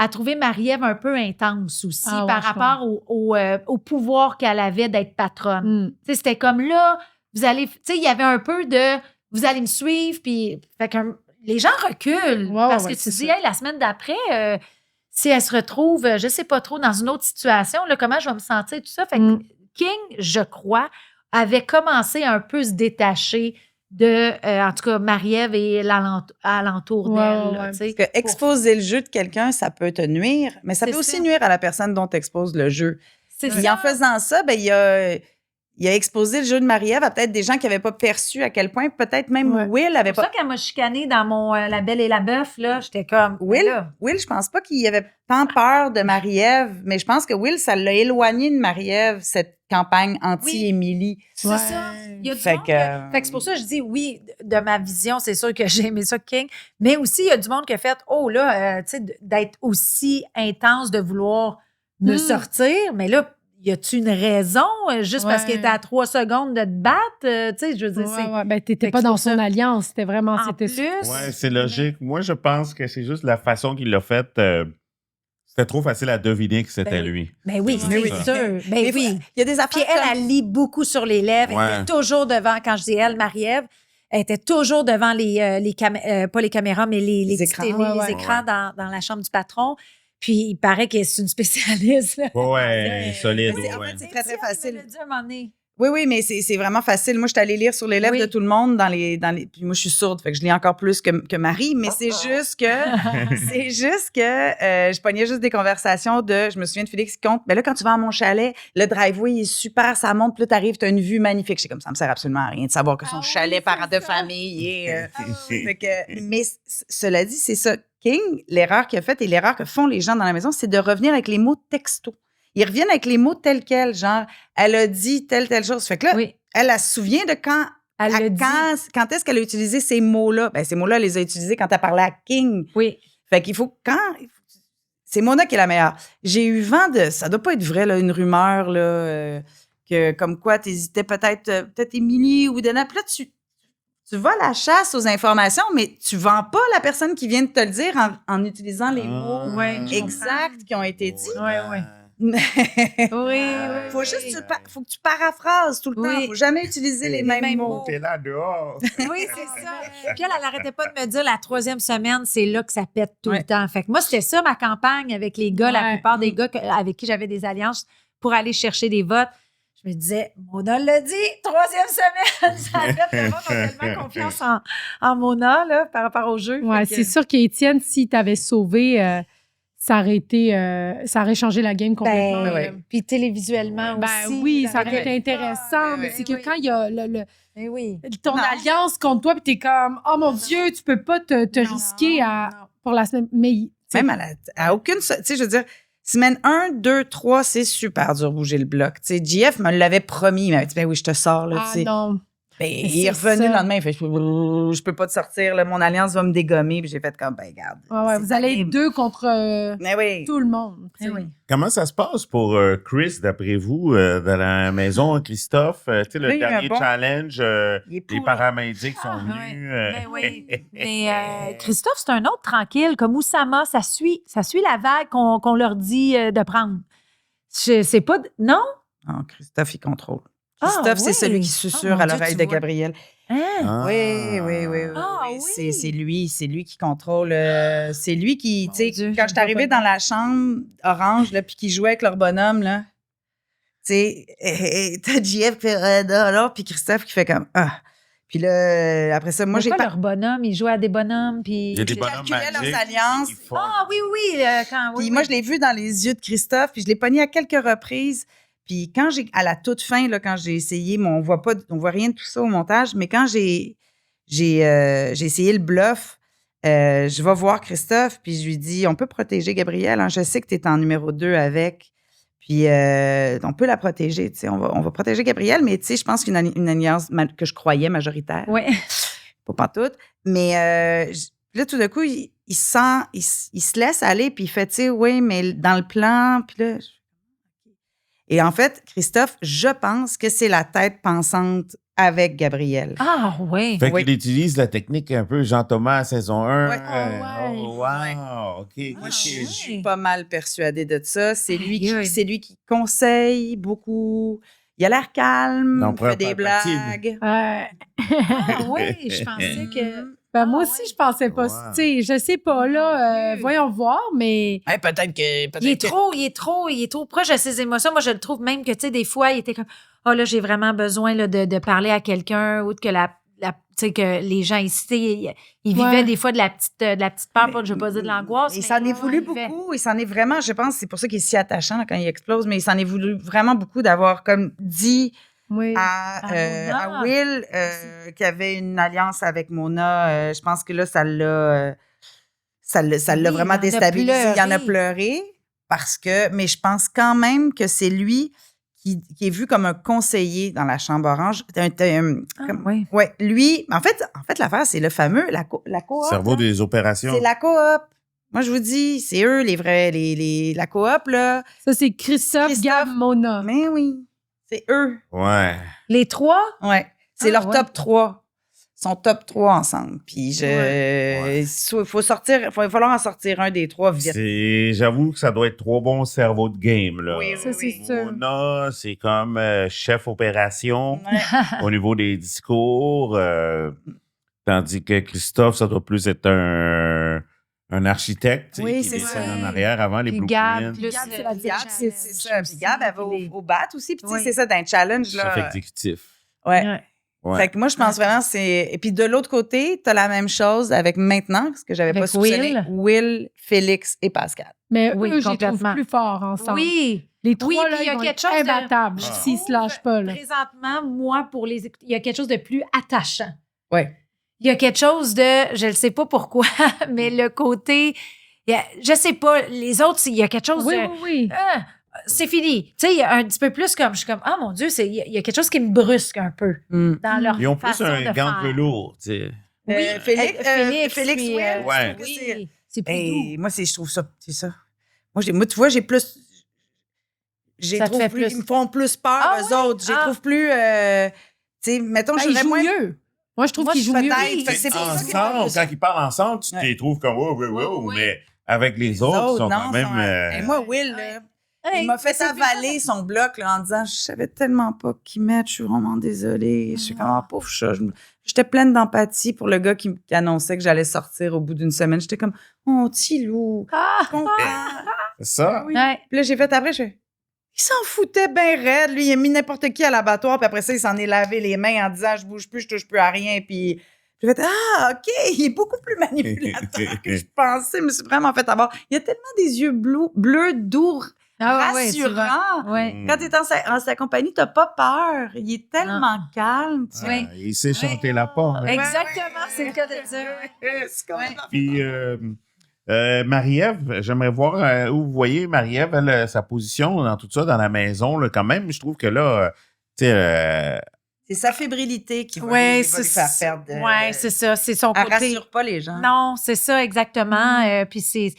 trouver Marie-Ève un peu intense aussi par rapport au pouvoir qu'elle avait d'être patronne. Tu sais, c'était comme là, vous allez, tu sais, il y avait un peu de, vous allez me suivre, puis fait que les gens reculent parce que tu dis, hey, la semaine d'après, si elle se retrouve, je sais pas trop, dans une autre situation, là, comment je vais me sentir, tout ça. Fait que King, je crois, avait commencé à un peu se détacher de, en tout cas, Marie-Ève et l'alentour d'elle. Parce que exposer le jeu de quelqu'un, ça peut te nuire, mais ça peut aussi nuire à la personne dont tu exposes le jeu. Et en faisant ça, ben, il a exposé le jeu de Marie-Ève à peut-être des gens qui n'avaient pas perçu à quel point, peut-être même Will avait pas... C'est pour ça qu'elle m'a chicanée dans mon La Belle et la Bœuf, là, j'étais comme... Will, je pense pas qu'il avait tant peur de Marie-Ève, mais je pense que Will, ça l'a éloigné de Marie-Ève, cette campagne anti-Émilie. C'est ça. Il y a du monde fait que c'est pour ça que je dis, oui, de ma vision, c'est sûr que j'ai aimé ça, King, mais aussi, il y a du monde qui a fait, oh là, tu sais, d'être aussi intense, de vouloir me sortir, mais là, y a-tu une raison juste parce qu'elle était à 3 secondes de te battre? Tu sais, je veux dire, c'est... Ben, t'étais pas dans son alliance. C'était vraiment... C'était plus. Ouais, c'est logique. Moi, je pense que c'est juste la façon qu'il l'a fait. C'était trop facile à deviner que c'était lui. Ben oui, c'est sûr. Ben oui. Il y a des affaires. Puis elle lit beaucoup sur les lèvres. Elle était toujours devant, quand je dis elle, Marie-Ève, elle était toujours devant pas les caméras, mais les écrans, écrans dans la chambre du patron. Puis, il paraît que c'est une spécialiste. Oui, solide. En fait, c'est très, très facile. Elle dit un moment donné. Oui, mais c'est vraiment facile. Moi, je suis allée lire sur les lèvres de tout le monde puis moi, je suis sourde, fait que je lis encore plus que Marie, mais c'est juste que je pognais juste des conversations je me souviens de Félix qui compte, mais là, quand tu vas à mon chalet, le driveway est super, ça monte, puis là, t'arrives, t'as une vue magnifique. Je sais comme ça me sert absolument à rien de savoir que son chalet parent de famille est... mais cela dit, c'est ça. King, l'erreur qu'il a faite et l'erreur que font les gens dans la maison, c'est de revenir avec les mots texto. Ils reviennent avec les mots tels quels, genre, elle a dit telle chose. Fait que là, elle se souvient de quand est-ce qu'elle a utilisé ces mots-là. Ben, ces mots-là, elle les a utilisés quand elle parlait à King. Oui. Fait qu'il faut c'est Mona qui est la meilleure. J'ai eu vent ça doit pas être vrai, là, une rumeur, là, que comme quoi t'hésitais peut-être Émilie ou Dana. Puis là, tu vas à la chasse aux informations, mais tu vends pas la personne qui vient de te le dire en utilisant les mots exacts qui ont été dits. Oui. Faut que tu paraphrases tout le temps. Faut jamais utiliser les mêmes mots. T'es là dehors. Oui, c'est ça. Puis elle arrêtait pas de me dire la 3e semaine, c'est là que ça pète tout le temps. Fait que moi, c'était ça ma campagne avec les gars, la plupart des gars avec qui j'avais des alliances pour aller chercher des votes. Je me disais, Mona l'a dit, 3e semaine. Ça a fait le monde a tellement confiance en Mona là, par rapport au jeu. Ouais, c'est sûr qu'Étienne, s'il t'avait sauvé, ça aurait changé la game complètement. Puis télévisuellement aussi. Oui, ça aurait été intéressant. Mais c'est que quand il y a ton alliance contre toi, puis t'es comme, oh mon Dieu, tu peux pas te risquer pour la semaine. Mais, même à aucune... Tu sais, je veux dire, semaine 1, 2, 3, c'est super dur de bouger le bloc. Tu sais, JF me l'avait promis. Il m'avait dit, ben oui, je te sors. Là, non. Ben, il est revenu le lendemain, il fait je peux pas te sortir, là, mon alliance va me dégommer. Puis j'ai fait comme, ben, regarde. Vous allez être 2 contre tout le monde. Comment ça se passe pour Chris, d'après vous, dans la maison, Christophe? Tu sais, le dernier challenge, les paramédics sont venus. Mais Christophe, c'est un autre tranquille, comme Oussama, ça suit la vague qu'on leur dit de prendre. C'est pas... Non? Non, Christophe, il contrôle. Christophe, c'est celui qui susurre à l'oreille de Gabriel. Oui. C'est lui qui contrôle. C'est lui qui, tu sais, quand je suis arrivée dans la chambre orange, là, puis qui jouait avec leur bonhomme, là, tu sais, t'as JF qui fait là, puis Christophe qui fait comme Puis là, après ça, moi, j'ai pas leur bonhomme, ils jouaient à des bonhommes, puis... Il y a des bonhommes magiques. leurs alliances. Oui. Puis moi, je l'ai vu dans les yeux de Christophe, puis je l'ai pogné à quelques reprises. Puis quand à la toute fin, là, quand j'ai essayé, on voit rien de tout ça au montage, mais quand j'ai essayé le bluff, je vais voir Christophe, puis je lui dis, on peut protéger Gabrielle, hein, je sais que tu es en numéro 2 avec, puis on peut la protéger, tu sais, on va protéger Gabrielle, mais tu sais, je pense qu'une alliance que je croyais majoritaire. Oui. Pas pantoute, mais là, tout d'un coup, il se laisse aller, puis il fait, tu sais, oui, mais dans le plan, puis là... Et en fait, Christophe, je pense que c'est la tête pensante avec Gabriel. Ah, oui. Fait qu'il utilise la technique un peu Jean-Thomas à saison 1. Wow, OK. Moi, je suis pas mal persuadée de ça. C'est lui qui conseille beaucoup. Il a l'air calme, il fait des blagues. Oui, je pensais que... moi aussi, je pensais pas. Tu sais, je sais pas, là. Voyons voir, mais. Peut-être que. Il est trop proche de ses émotions. Moi, je le trouve même que, tu sais, des fois, il était comme, là, j'ai vraiment besoin là, de parler à quelqu'un ou que tu sais, que les gens ici, ils vivaient des fois de la petite peur, je veux pas dire de l'angoisse. Il s'en est voulu beaucoup. Il s'en est vraiment, je pense, c'est pour ça qu'il est si attachant là, quand il explose, mais il s'en est voulu vraiment beaucoup d'avoir comme dit. À Will, qui avait une alliance avec Mona, je pense que là, ça l'a vraiment déstabilisé. Il en a pleuré mais je pense quand même que c'est lui qui est vu comme un conseiller dans la Chambre orange. Lui, en fait, l'affaire, c'est le fameux, la coop. Cerveau des opérations. C'est la coop. Moi, je vous dis, c'est eux les vrais, la coop, là. Ça, c'est Christophe, Gab, Mona. Mais oui. C'est eux. Ouais. Les 3? Ouais. C'est leur top 3. Ils sont top 3 ensemble. Puis il va falloir en sortir un des 3 vite. J'avoue que ça doit être 3 bons cerveaux de game, là. Oui, ça, c'est sûr. Mona, c'est comme chef opération au niveau des discours. Tandis que Christophe, ça doit plus être un un architecte tu sais, Oui, qui c'est dessine ça. en arrière avant les Puis Gab, blueprints. plus Gab, c'est la Gab, c'est ça. Puis aussi, Gab, elle va les- au bat aussi. Puis tu sais, Oui. c'est ça, d'un challenge, Chef là. exécutif. Ouais. Ouais. Ouais. Fait que moi, je pense vraiment c'est. Et puis de l'autre côté, t'as la même chose avec maintenant, parce que j'avais Avec pas soupçonné. Will, Félix et Pascal. Mais Oui, eux, je les trouve complètement. plus forts ensemble. Oui. Les trois, Oui, là, puis il y a ils vont quelque être chose de- imbattables Ah. s'ils se lâchent pas. Là. Présentement, moi, il y a quelque chose de plus attachant. Ouais. Il y a quelque chose de, je ne sais pas pourquoi, mais le côté, je sais pas, les autres, il y a quelque chose Oui, de, oui, oui. c'est fini. Tu sais, il y a un petit peu plus comme, je suis comme, ah mon Dieu, il y a quelque chose qui me brusque un peu dans leur Ils ont plus façon un de gant de faire. velours, tu sais. Oui, Félix, puis, Will, Ouais. oui, c'est plus Et doux. moi, je trouve ça. C'est ça. Moi, tu vois, j'ai plus. Ça te fait plus. Ils me font plus peur, Ah eux oui? autres. Je les Ah. trouve plus. Tu sais, mettons, Ben, je ils serais jouent moins. mieux. Moi, je trouve Moi, qu'ils jouent mieux. peut-être. Fait que c'est pour ça que- Ensemble, quand ils parlent ensemble, tu Ouais. les trouves comme wow, wow, wow, Oui. mais avec les autres, ils sont quand même. Et moi, Will, là, Hey, il m'a fait c'est avaler son bloc là, en disant je savais tellement pas qui mettre, je suis vraiment désolée. Je suis comme ah, pauvre chat. J'étais pleine d'empathie pour le gars qui annonçait que j'allais sortir au bout d'une semaine. J'étais comme oh, petit loup. Ah! Je comprends. C'est ça. Oui. Ouais. Puis là, j'ai fait après, il s'en foutait bien raide. Lui, il a mis n'importe qui à l'abattoir, puis après ça, il s'en est lavé les mains en disant je bouge plus, je touche plus à rien. Puis j'ai fait ah, OK, il est beaucoup plus manipulateur que je pensais. Je me suis vraiment fait avoir. Il a tellement des yeux bleus, doux, Ah ouais, tu vois. rassurants. Ouais. Quand tu es en sa compagnie, tu n'as pas peur. Il est tellement calme. Tu Oui. Ah, il sait chanter la part. Exactement, c'est le cas de dire. C'est complètement Puis, Marie-Ève, j'aimerais voir où vous voyez Marie-Ève, elle, sa position dans tout ça, dans la maison. Là, quand même, je trouve que là, tu sais, C'est sa fébrilité qui va, Ouais, lui faire perdre. Ouais, c'est ça. C'est son Elle côté. rassure pas les gens. Non, c'est ça, exactement. Puis c'est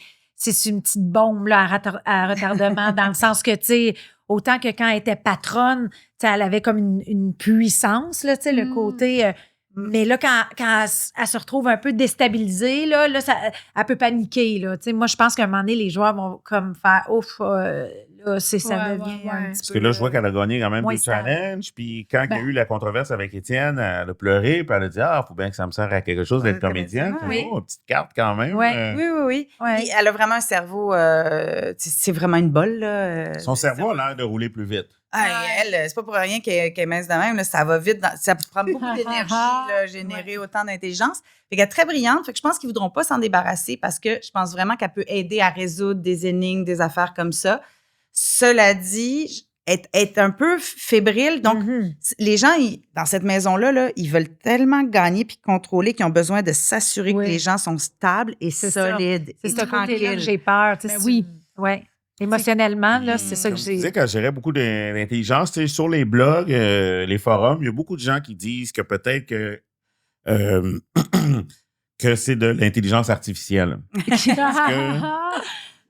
une petite bombe là, à retardement, dans le sens que, tu sais, autant que quand elle était patronne, tu sais, elle avait comme une puissance, là, tu sais, le côté. Mais là, quand elle se retrouve un peu déstabilisée, là elle peut paniquer. Là, tu sais, moi, je pense qu'à un moment donné, les joueurs vont comme faire ouf, là, ça Ouais, devient ouais. un petit parce peu. que là, je vois qu'elle a gagné quand même moins deux stable. challenges. Puis quand il y a Ben. eu la controverse avec Étienne, elle a pleuré. Puis elle a dit ah, faut bien que ça me serve à quelque chose d'être comédienne. Oui. Oh, une petite carte quand même. Ouais. Oui. Ouais. Puis elle a vraiment un cerveau. C'est vraiment une bolle, là. Son cerveau a l'air de rouler plus vite. Ah, elle, c'est pas pour rien qu'elle est mince de même. Là, ça va vite. Ça prend beaucoup d'énergie, là, générer autant d'intelligence. Fait qu'elle est très brillante. Fait que je pense qu'ils voudront pas s'en débarrasser parce que je pense vraiment qu'elle peut aider à résoudre des énigmes, des affaires comme ça. Cela dit, être un peu fébrile. Donc, les gens, dans cette maison-là, là, ils veulent tellement gagner puis contrôler qu'ils ont besoin de s'assurer Oui. que les gens sont stables et C'est ça. solides C'est et ce côté-là que tranquilles. j'ai peur. Tu sais, Ben oui. Ouais. Émotionnellement, là, c'est ça que Comme tu disais, j'ai. qu'elle gérait beaucoup d'intelligence. Tu sais, sur les blogs, les forums, il y a beaucoup de gens qui disent que peut-être que, que c'est de l'intelligence artificielle.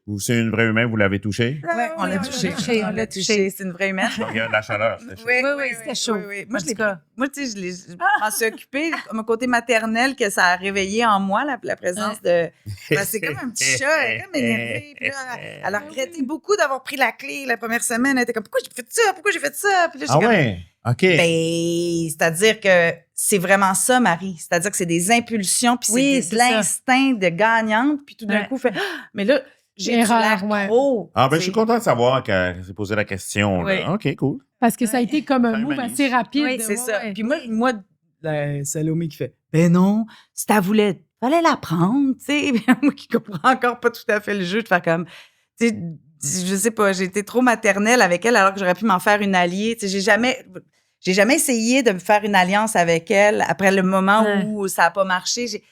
Ou c'est une vraie humaine, vous l'avez touché? Ouais, on l'a touché. On l'a touché. C'est une vraie humaine. Il y a de la chaleur. c'était chaud. Oui, c'était chaud. Oui. En Moi, je tout l'ai cas. moi, tu sais, je m'en suis occupée, mon côté maternel, que ça a réveillé en moi, la présence de. Ben, c'est comme un petit chat, elle est comme énervée. Puis là, elle a regretté beaucoup d'avoir pris la clé la première semaine. Elle était comme, pourquoi j'ai fait ça? Pourquoi j'ai fait ça? Puis là, Ah ouais? OK. Ben, c'est-à-dire que c'est vraiment ça, Marie. C'est-à-dire que c'est des impulsions, puis Oui, c'est c'est de l'instinct de gagnante, puis tout d'un Ouais. coup, fait, ah, mais là, j'ai Erreur, l'air ouais. trop. Ah, ben, je tu suis sais. content de savoir qu'elle s'est posé la question. là. Oui. OK, cool. Parce que ça a été comme un Time move manage. assez rapide. Oui, c'est Ouais, ça. ouais. Puis moi, la Salomé qui fait, ben non, si t'as voulu, fallait la prendre, tu sais. Moi qui comprends encore pas tout à fait le jeu, de faire comme, tu sais, je sais pas, j'ai été trop maternelle avec elle alors que j'aurais pu m'en faire une alliée. Tu sais, j'ai jamais essayé de me faire une alliance avec elle après le moment Ouais. où ça a pas marché.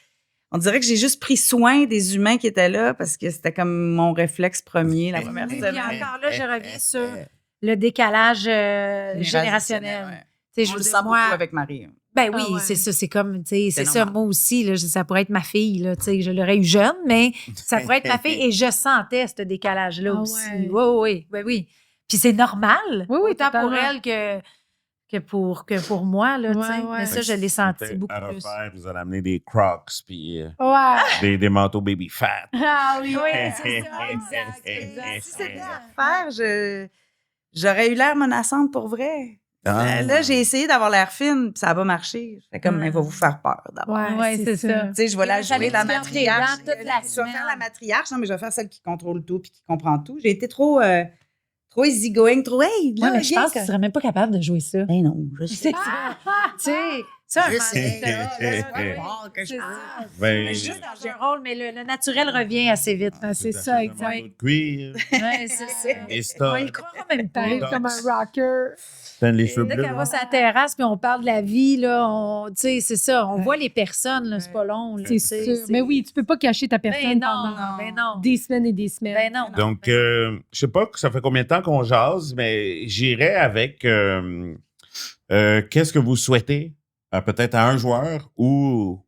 On dirait que j'ai juste pris soin des humains qui étaient là parce que c'était comme mon réflexe premier la première Oui, semaine. puis encore là, je reviens sur le décalage générationnel. Ouais. Tu sais, je On veux le dire, sent beaucoup moi, avec Marie. ben oui, Ah ouais. c'est ça, c'est comme, tu sais, c'est ça, normal. moi aussi, là, ça pourrait être ma fille, là, tu sais, je l'aurais eu jeune, mais ça pourrait être ma fille et je sentais ce décalage-là Ah aussi. ouais. Oui. Puis c'est normal, Oui, oui, autant pour totalement. elle que pour moi, là, tu sais. Ouais, ouais. Mais ça, je l'ai senti Peut-être beaucoup à plus. refaire, vous allez amener des Crocs, puis Ouais. des manteaux baby fat. Ah oui, Oui, oui. c'est ça, exact. Si c'était à refaire, j'aurais eu l'air menaçante pour vrai. Là, j'ai essayé d'avoir l'air fine, puis ça n'a pas marché. Fait comme, il va vous faire peur d'abord. Ouais, c'est ça. Tu sais, je vais la jouer la J'allais matriarche. te faire des dents toute la Je vais faire semaine. la matriarche, non, mais je vais faire celle qui contrôle tout puis qui comprend tout. J'ai été trop easygoing, trop, hey, là, Ouais, mais je viens, pense que tu serais même pas capable de jouer ça. Ben non, je sais. C'est ça. Tu sais, ça, Je un sais. moment, que je Ben, mais juste dans un rôle, mais le naturel revient assez vite. C'est ça, exact. Un cuir, Ouais, c'est ça. des stars, On y croira même pas. T'arrives comme un rocker. t'as les cheveux Dès bleus. qu'elle va sur la terrasse puis on parle de la vie, là, tu sais, c'est ça. On voit les personnes, là, c'est pas long. là, C'est tu sais, sûr. Mais oui, tu peux pas cacher ta Ben personne non, pendant ben non. des semaines et des semaines. Ben non. Donc, je sais pas que ça fait combien de temps qu'on jase, mais j'irai avec qu'est-ce que vous souhaitez, peut-être à un joueur ou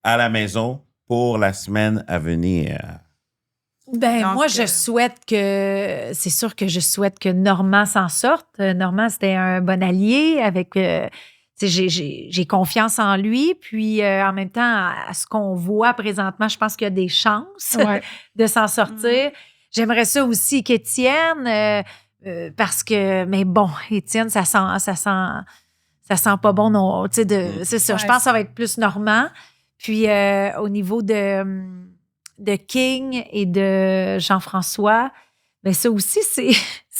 à la maison pour la semaine à venir. Ben, Donc, moi, je souhaite que. C'est sûr que je souhaite que Normand s'en sorte. Normand, c'était un bon allié avec. Tu sais, j'ai confiance en lui. Puis, en même temps, à ce qu'on voit présentement, je pense qu'il y a des chances Ouais. de s'en sortir. J'aimerais ça aussi qu'Étienne, parce que. Mais bon, Étienne, ça sent pas bon. Non, tu sais, c'est ça. Ouais. Je pense que ça va être plus Normand. Puis, au niveau de King et de Jean-François, mais ça aussi, c'est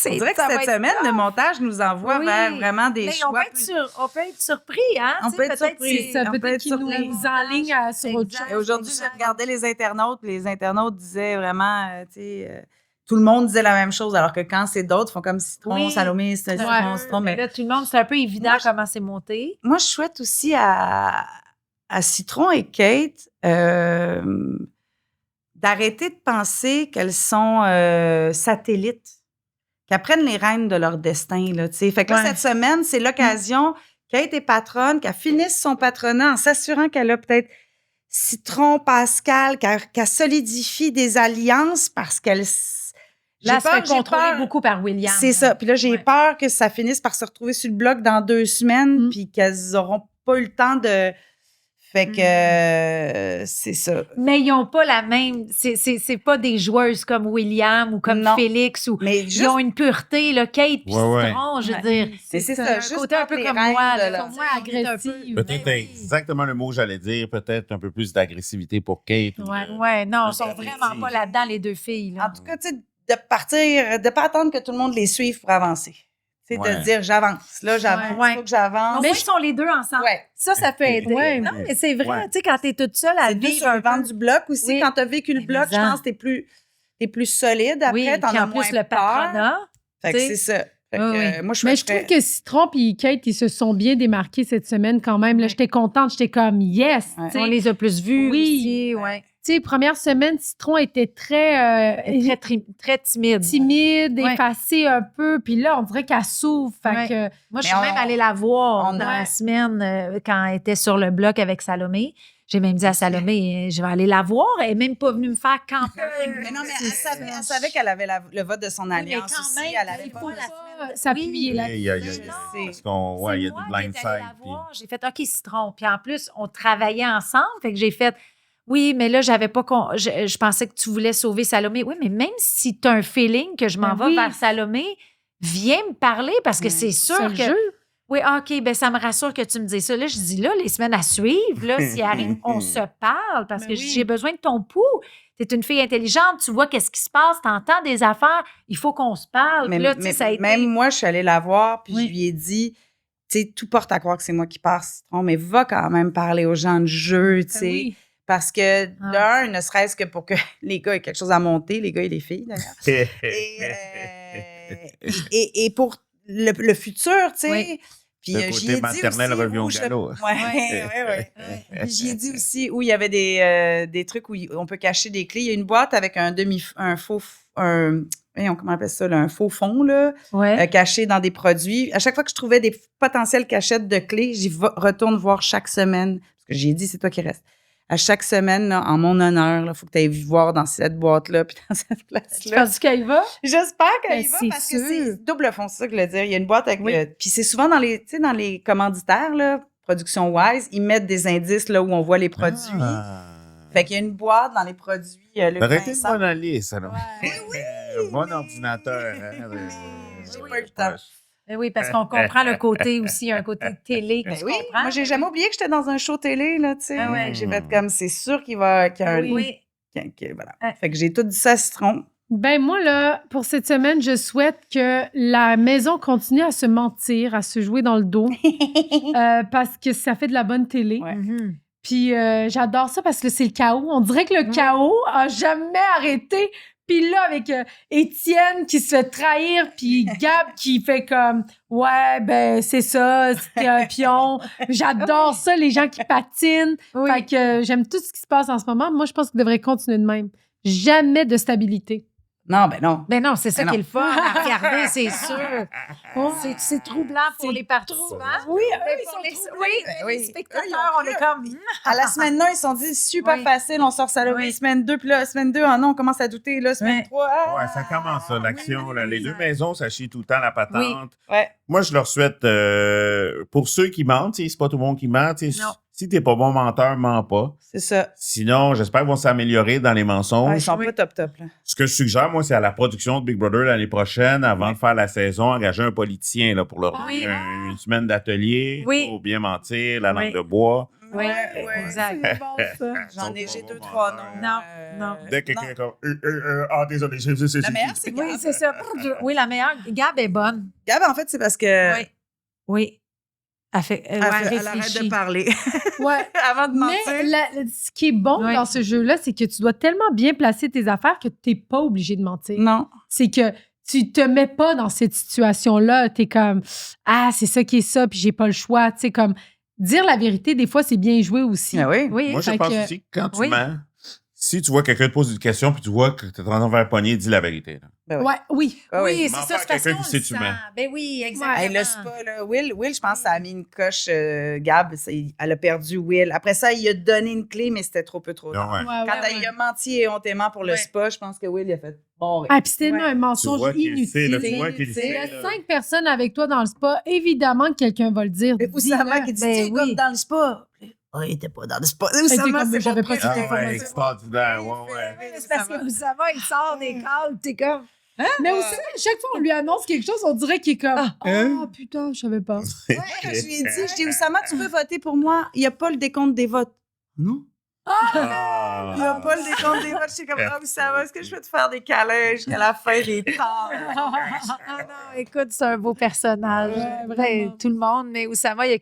On dirait que ça va cette être semaine, tough. le montage nous envoie Oui. vers vraiment des Mais choix. on peut être surpris, hein? On Tu sais, peut être peut-être surpris. c'est- Ça on peut peut-être être qu'ils nous surpris. enlignent sur autre Exact. chose. Et aujourd'hui, j'ai regardé les internautes. Les internautes disaient vraiment, tu sais, tout le monde disait la même chose, alors que quand c'est d'autres, ils font comme Citron, Oui. Salomé, c'est Citron. Mais Mais là, tout le monde, c'est un peu évident Moi, comment c'est monté. moi, je souhaite aussi à Citron et Kate d'arrêter de penser qu'elles sont satellites, qu'elles prennent les rênes de leur destin. Là, tu sais. Fait que là, Ouais. cette semaine, c'est l'occasion. Kate est patronne, qu'elle finisse son patronat en s'assurant qu'elle a peut-être Citron, Pascal, qu'elle solidifie des alliances parce qu'elle... Là, elle se fait j'ai contrôler peur- beaucoup par William. C'est ça. Puis là, j'ai Ouais. peur que ça finisse par se retrouver sur le bloc dans 2 semaines, Mm. puis qu'elles n'auront pas eu le temps de... Fait que c'est ça. Mais ils n'ont pas la même. C'est pas des joueuses comme William ou comme Non. Félix ou. Mais Ils juste... ont une pureté, là, Kate puis Ouais. Citron, je veux Ouais. dire. C'est ça. un Juste côté un prendre peu les comme rênes moi, de là, leur- sont Moins agressive. Peut-être Ben oui. exactement le mot que j'allais dire, peut-être un peu plus d'agressivité pour Kate. Ouais, non, ils sont Peut-être. vraiment pas là-dedans, les deux filles. Là. En tout cas, tu sais, de partir, de pas attendre que tout le monde les suive pour avancer. Tu sais, Ouais. te dire, j'avance. Là, j'avance. Ouais. Il faut que j'avance. Mais ils sont les deux ensemble. Ouais. Ça peut aider. Ouais. Non, mais c'est vrai, Ouais. tu sais, quand t'es toute seule à C'est plus vivre sur le un peu. ventre du bloc aussi. Oui. Quand tu as vécu le Mais bloc, je mais-en. pense que t'es plus solide après. Oui, T'en puis as en moins plus, le peur. patronat. Fait que tu sais. c'est ça. Fait que, Oui, oui. moi, je Mais je trouve que Citron et Kate, ils se sont bien démarqués cette semaine quand même. Là, Ouais. j'étais contente. J'étais comme, yes! Ouais. tu sais. On les a plus vus Oui. aussi, ouais. Tu sais, première semaine, Citron était très Très timide. timide, Ouais. effacée un peu. Puis là, on dirait qu'elle s'ouvre. Fait Ouais. que, Moi, je Mais suis même allée la voir on dans a- la semaine quand elle était sur le bloc avec Salomé. J'ai même dit à Salomé, je vais aller la voir. Elle n'est même pas venue me faire camper. Mais non, mais elle savait qu'elle avait le vote de son mais alliance quand aussi. même, Elle avait il pas faut la- s'appuyer là. Il y a- Je il y a- sais. parce qu'on, ouais, il y a C'est du moi qui est allée blindside. la puis- voir. J'ai fait OK, Citron. Puis en plus, on travaillait ensemble. Fait que j'ai fait oui, mais là, j'avais pas. Je pensais que tu voulais sauver Salomé. Oui, mais même si tu as un feeling que je m'en Ben vais oui. vers Salomé, viens me parler parce que c'est sûr C'est le que. jeu. Oui, OK, ben ça me rassure que tu me dis ça. Là, je dis là, les semaines à suivre, là, s'il arrive, on se parle parce Ben que oui. j'ai besoin de ton pouls. Tu es une fille intelligente, tu vois qu'est-ce qui se passe, tu entends des affaires, il faut qu'on se parle. Mais, Puis là, tu sais, mais ça a été. même moi, je suis allée la voir, puis Oui. je lui ai dit, tu sais, tout porte à croire que c'est moi qui passe, Citron, mais va quand même parler aux gens de jeu, tu sais. Ben oui. Parce que, Ah. d'un, ne serait-ce que pour que les gars aient quelque chose à monter, les gars et les filles, d'ailleurs. Et pour le futur, tu sais. Oui. Puis Le j'y côté ai dit maternel aussi revient au où je- galop. Ouais. Puis j'y ai dit aussi où il y avait des trucs où on peut cacher des clés. Il y a une boîte avec un faux, voyons, comment on appelle ça, là, un faux fond, là, Ouais. caché dans des produits. À chaque fois que je trouvais des potentielles cachettes de clés, retourne voir chaque semaine. Parce que j'ai dit, c'est toi qui restes. À chaque semaine, là, en mon honneur, il faut que tu ailles voir dans cette boîte-là puis dans cette Tu place-là. penses qu'elle y va? J'espère qu'elle Ben, y va c'est parce que sûr. c'est double fond, c'est ça que je voulais dire. Il y a une boîte avec... Oui. puis c'est souvent dans les, tu sais, dans les commanditaires, là, Production Wise, ils mettent des indices là où on voit les produits. Ah. Fait qu'il y a une boîte dans les produits. Le Ça aurait été une Vincent. bonne alliée, ça. là. Oui, Un bon ordinateur. Hein, J'ai pas eu le temps. Ben oui, parce qu'on comprend le côté aussi, un côté télé que Ben tu oui, comprends. moi, j'ai jamais oublié que j'étais dans un show télé, là, tu sais. Ah ouais. J'ai fait comme, c'est sûr qu'il y a un... Oui. Voilà. Ouais. Fait que j'ai tout dit ça à Citron. Ben moi, là, pour cette semaine, je souhaite que la maison continue à se mentir, à se jouer dans le dos, parce que ça fait de la bonne télé. Ouais. Mhm. Puis j'adore ça parce que c'est le chaos. On dirait que le chaos a jamais arrêté. Puis là, avec Étienne qui se fait trahir, puis Gab qui fait comme « Ouais, ben c'est ça, c'était un pion. » J'adore ça, les gens qui patinent. Oui. Fait que j'aime tout ce qui se passe en ce moment. Moi, je pense qu'il devrait continuer de même. Jamais de stabilité. Non, ben non. Ben non, c'est ça Ben qui est non. le fun à regarder, c'est sûr. C'est troublant pour les participants. Oui, Mais pour les spectateurs, on est comme... À la semaine 1, ils se sont dit super Oui. facile, on sort ça là. Oui. Semaine 2, puis là, semaine 2, ah non, on commence à douter. Là, semaine Oui. 3, ah, Ouais, ça commence, ça, l'action. Là. Les deux maisons, ça chie tout le temps la patente. ouais. Moi, je leur souhaite, pour ceux qui mentent, c'est pas tout le monde qui ment. Non. Si t'es pas bon menteur, mens pas. C'est ça. Sinon, j'espère qu'ils vont s'améliorer dans les mensonges. Ah, ils sont pas top, là. Ce que je suggère, moi, c'est à la production de Big Brother l'année prochaine, avant de faire la saison, engager un politicien là, pour leur Oui. donner une semaine d'atelier Oui. pour bien mentir, la langue Oui. de bois. Oui, ouais. exact. C'est bon, ça. J'en ai, Ils sont j'ai pas 2, bons 3 menteurs. noms. Non. Dès que quelqu'un est comme désolé, c'est La meilleure, c'est Oui, Gab. c'est ça. Oui, la meilleure. Gab est bonne. Gab, en fait, c'est parce que Oui. Elle fait. elle ouais, arrête réfléchit. de parler Ouais. avant de mentir. Mais ce qui est bon Ouais. dans ce jeu-là, c'est que tu dois tellement bien placer tes affaires que tu n'es pas obligé de mentir. Non. C'est que tu te mets pas dans cette situation-là. Tu es comme « Ah, c'est ça qui est ça, puis j'ai pas le choix. » Tu sais, comme dire la vérité, des fois, c'est bien joué aussi. Ah oui. Oui. Moi, je Fait pense que- aussi que quand tu Oui. mens, si tu vois quelqu'un te pose une question puis tu vois que tu es en train de faire pogner, dis la vérité. Là. Ben oui. Ouais, oui. Ah oui. Oui, M'en c'est faire ça. C'est parce quelqu'un qu'on qui sait le tu sent. mens. Ben oui, exactement. Hey, le spa, là, Will, je pense que ça a mis une coche, Gab. Elle a perdu Will. Après ça, il a donné une clé, mais c'était trop peu trop tard. Donc, ouais. Quand il a menti éhontément pour le Ouais. spa, je pense que Will, il a fait bon. Ah, puis c'est tellement Ouais. un Tu mensonge vois qu'il sait, là, inutile. tu vois qu'il Il sait. Il y a là. 5 personnes avec toi dans le spa. Évidemment que quelqu'un va le dire. Et Oussama Dis-le. qui dit, Ben tu sais, oui. comme dans le spa. Oh, il était pas dans le spa. t'es Oussama, comme, c'est j'avais mon pas préféré. cette Ah ouais, information. extraordinaire, ouais. C'est parce que Oussama, il sort des calmes, t'es comme. Mais aussi, à chaque fois qu'on lui annonce quelque chose, on dirait qu'il est comme « Ah, Hein? putain, je savais pas. Ouais, quand je lui ai dit, je dis, Oussama, tu peux voter pour moi. Il n'y a pas le décompte des votes. Non. Ah. Il n'y a pas le décompte des votes. Je suis comme, ah, Oussama, est-ce que je peux te faire des câlins jusqu'à la fin des temps? Ah non, écoute, c'est un beau personnage. Ouais, Ben, vraiment. tout le monde, mais Oussama, il y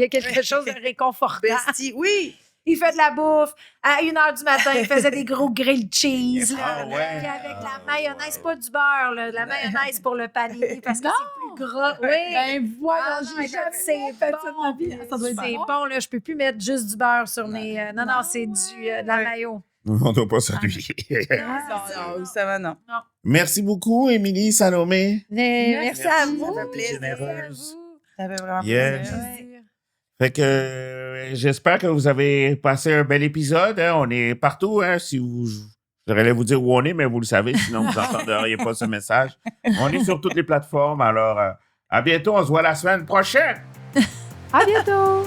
a quelque chose de réconfortant. Bestie, oui. Il fait de la bouffe. À 1h du matin, il faisait des gros grilled cheese. Là, Ah ouais. Puis avec la mayonnaise, pas du beurre, là, la mayonnaise pour le panier, parce que Non. c'est plus gras. Oui. Ben voyons, Ah non, j'ai écoute, jamais c'est fait bon. ça de ma vie. Ça doit être C'est bon. bon, là. Je peux plus mettre juste du beurre sur mes. Non, c'est de la mayo. On ne doit pas s'appuyer. Non, Oussama, non. Merci beaucoup, Émilie Salomé. Merci à vous. Ça fait plaisir. Généreuse. Ça fait vraiment Yes. plaisir. Fait que j'espère que vous avez passé un bel épisode. Hein. On est partout. Hein, si vous, j'aurais vous dire où on est, mais vous le savez, sinon vous n'entendriez pas ce message. On est sur toutes les plateformes. Alors, à bientôt. On se voit la semaine prochaine. À bientôt!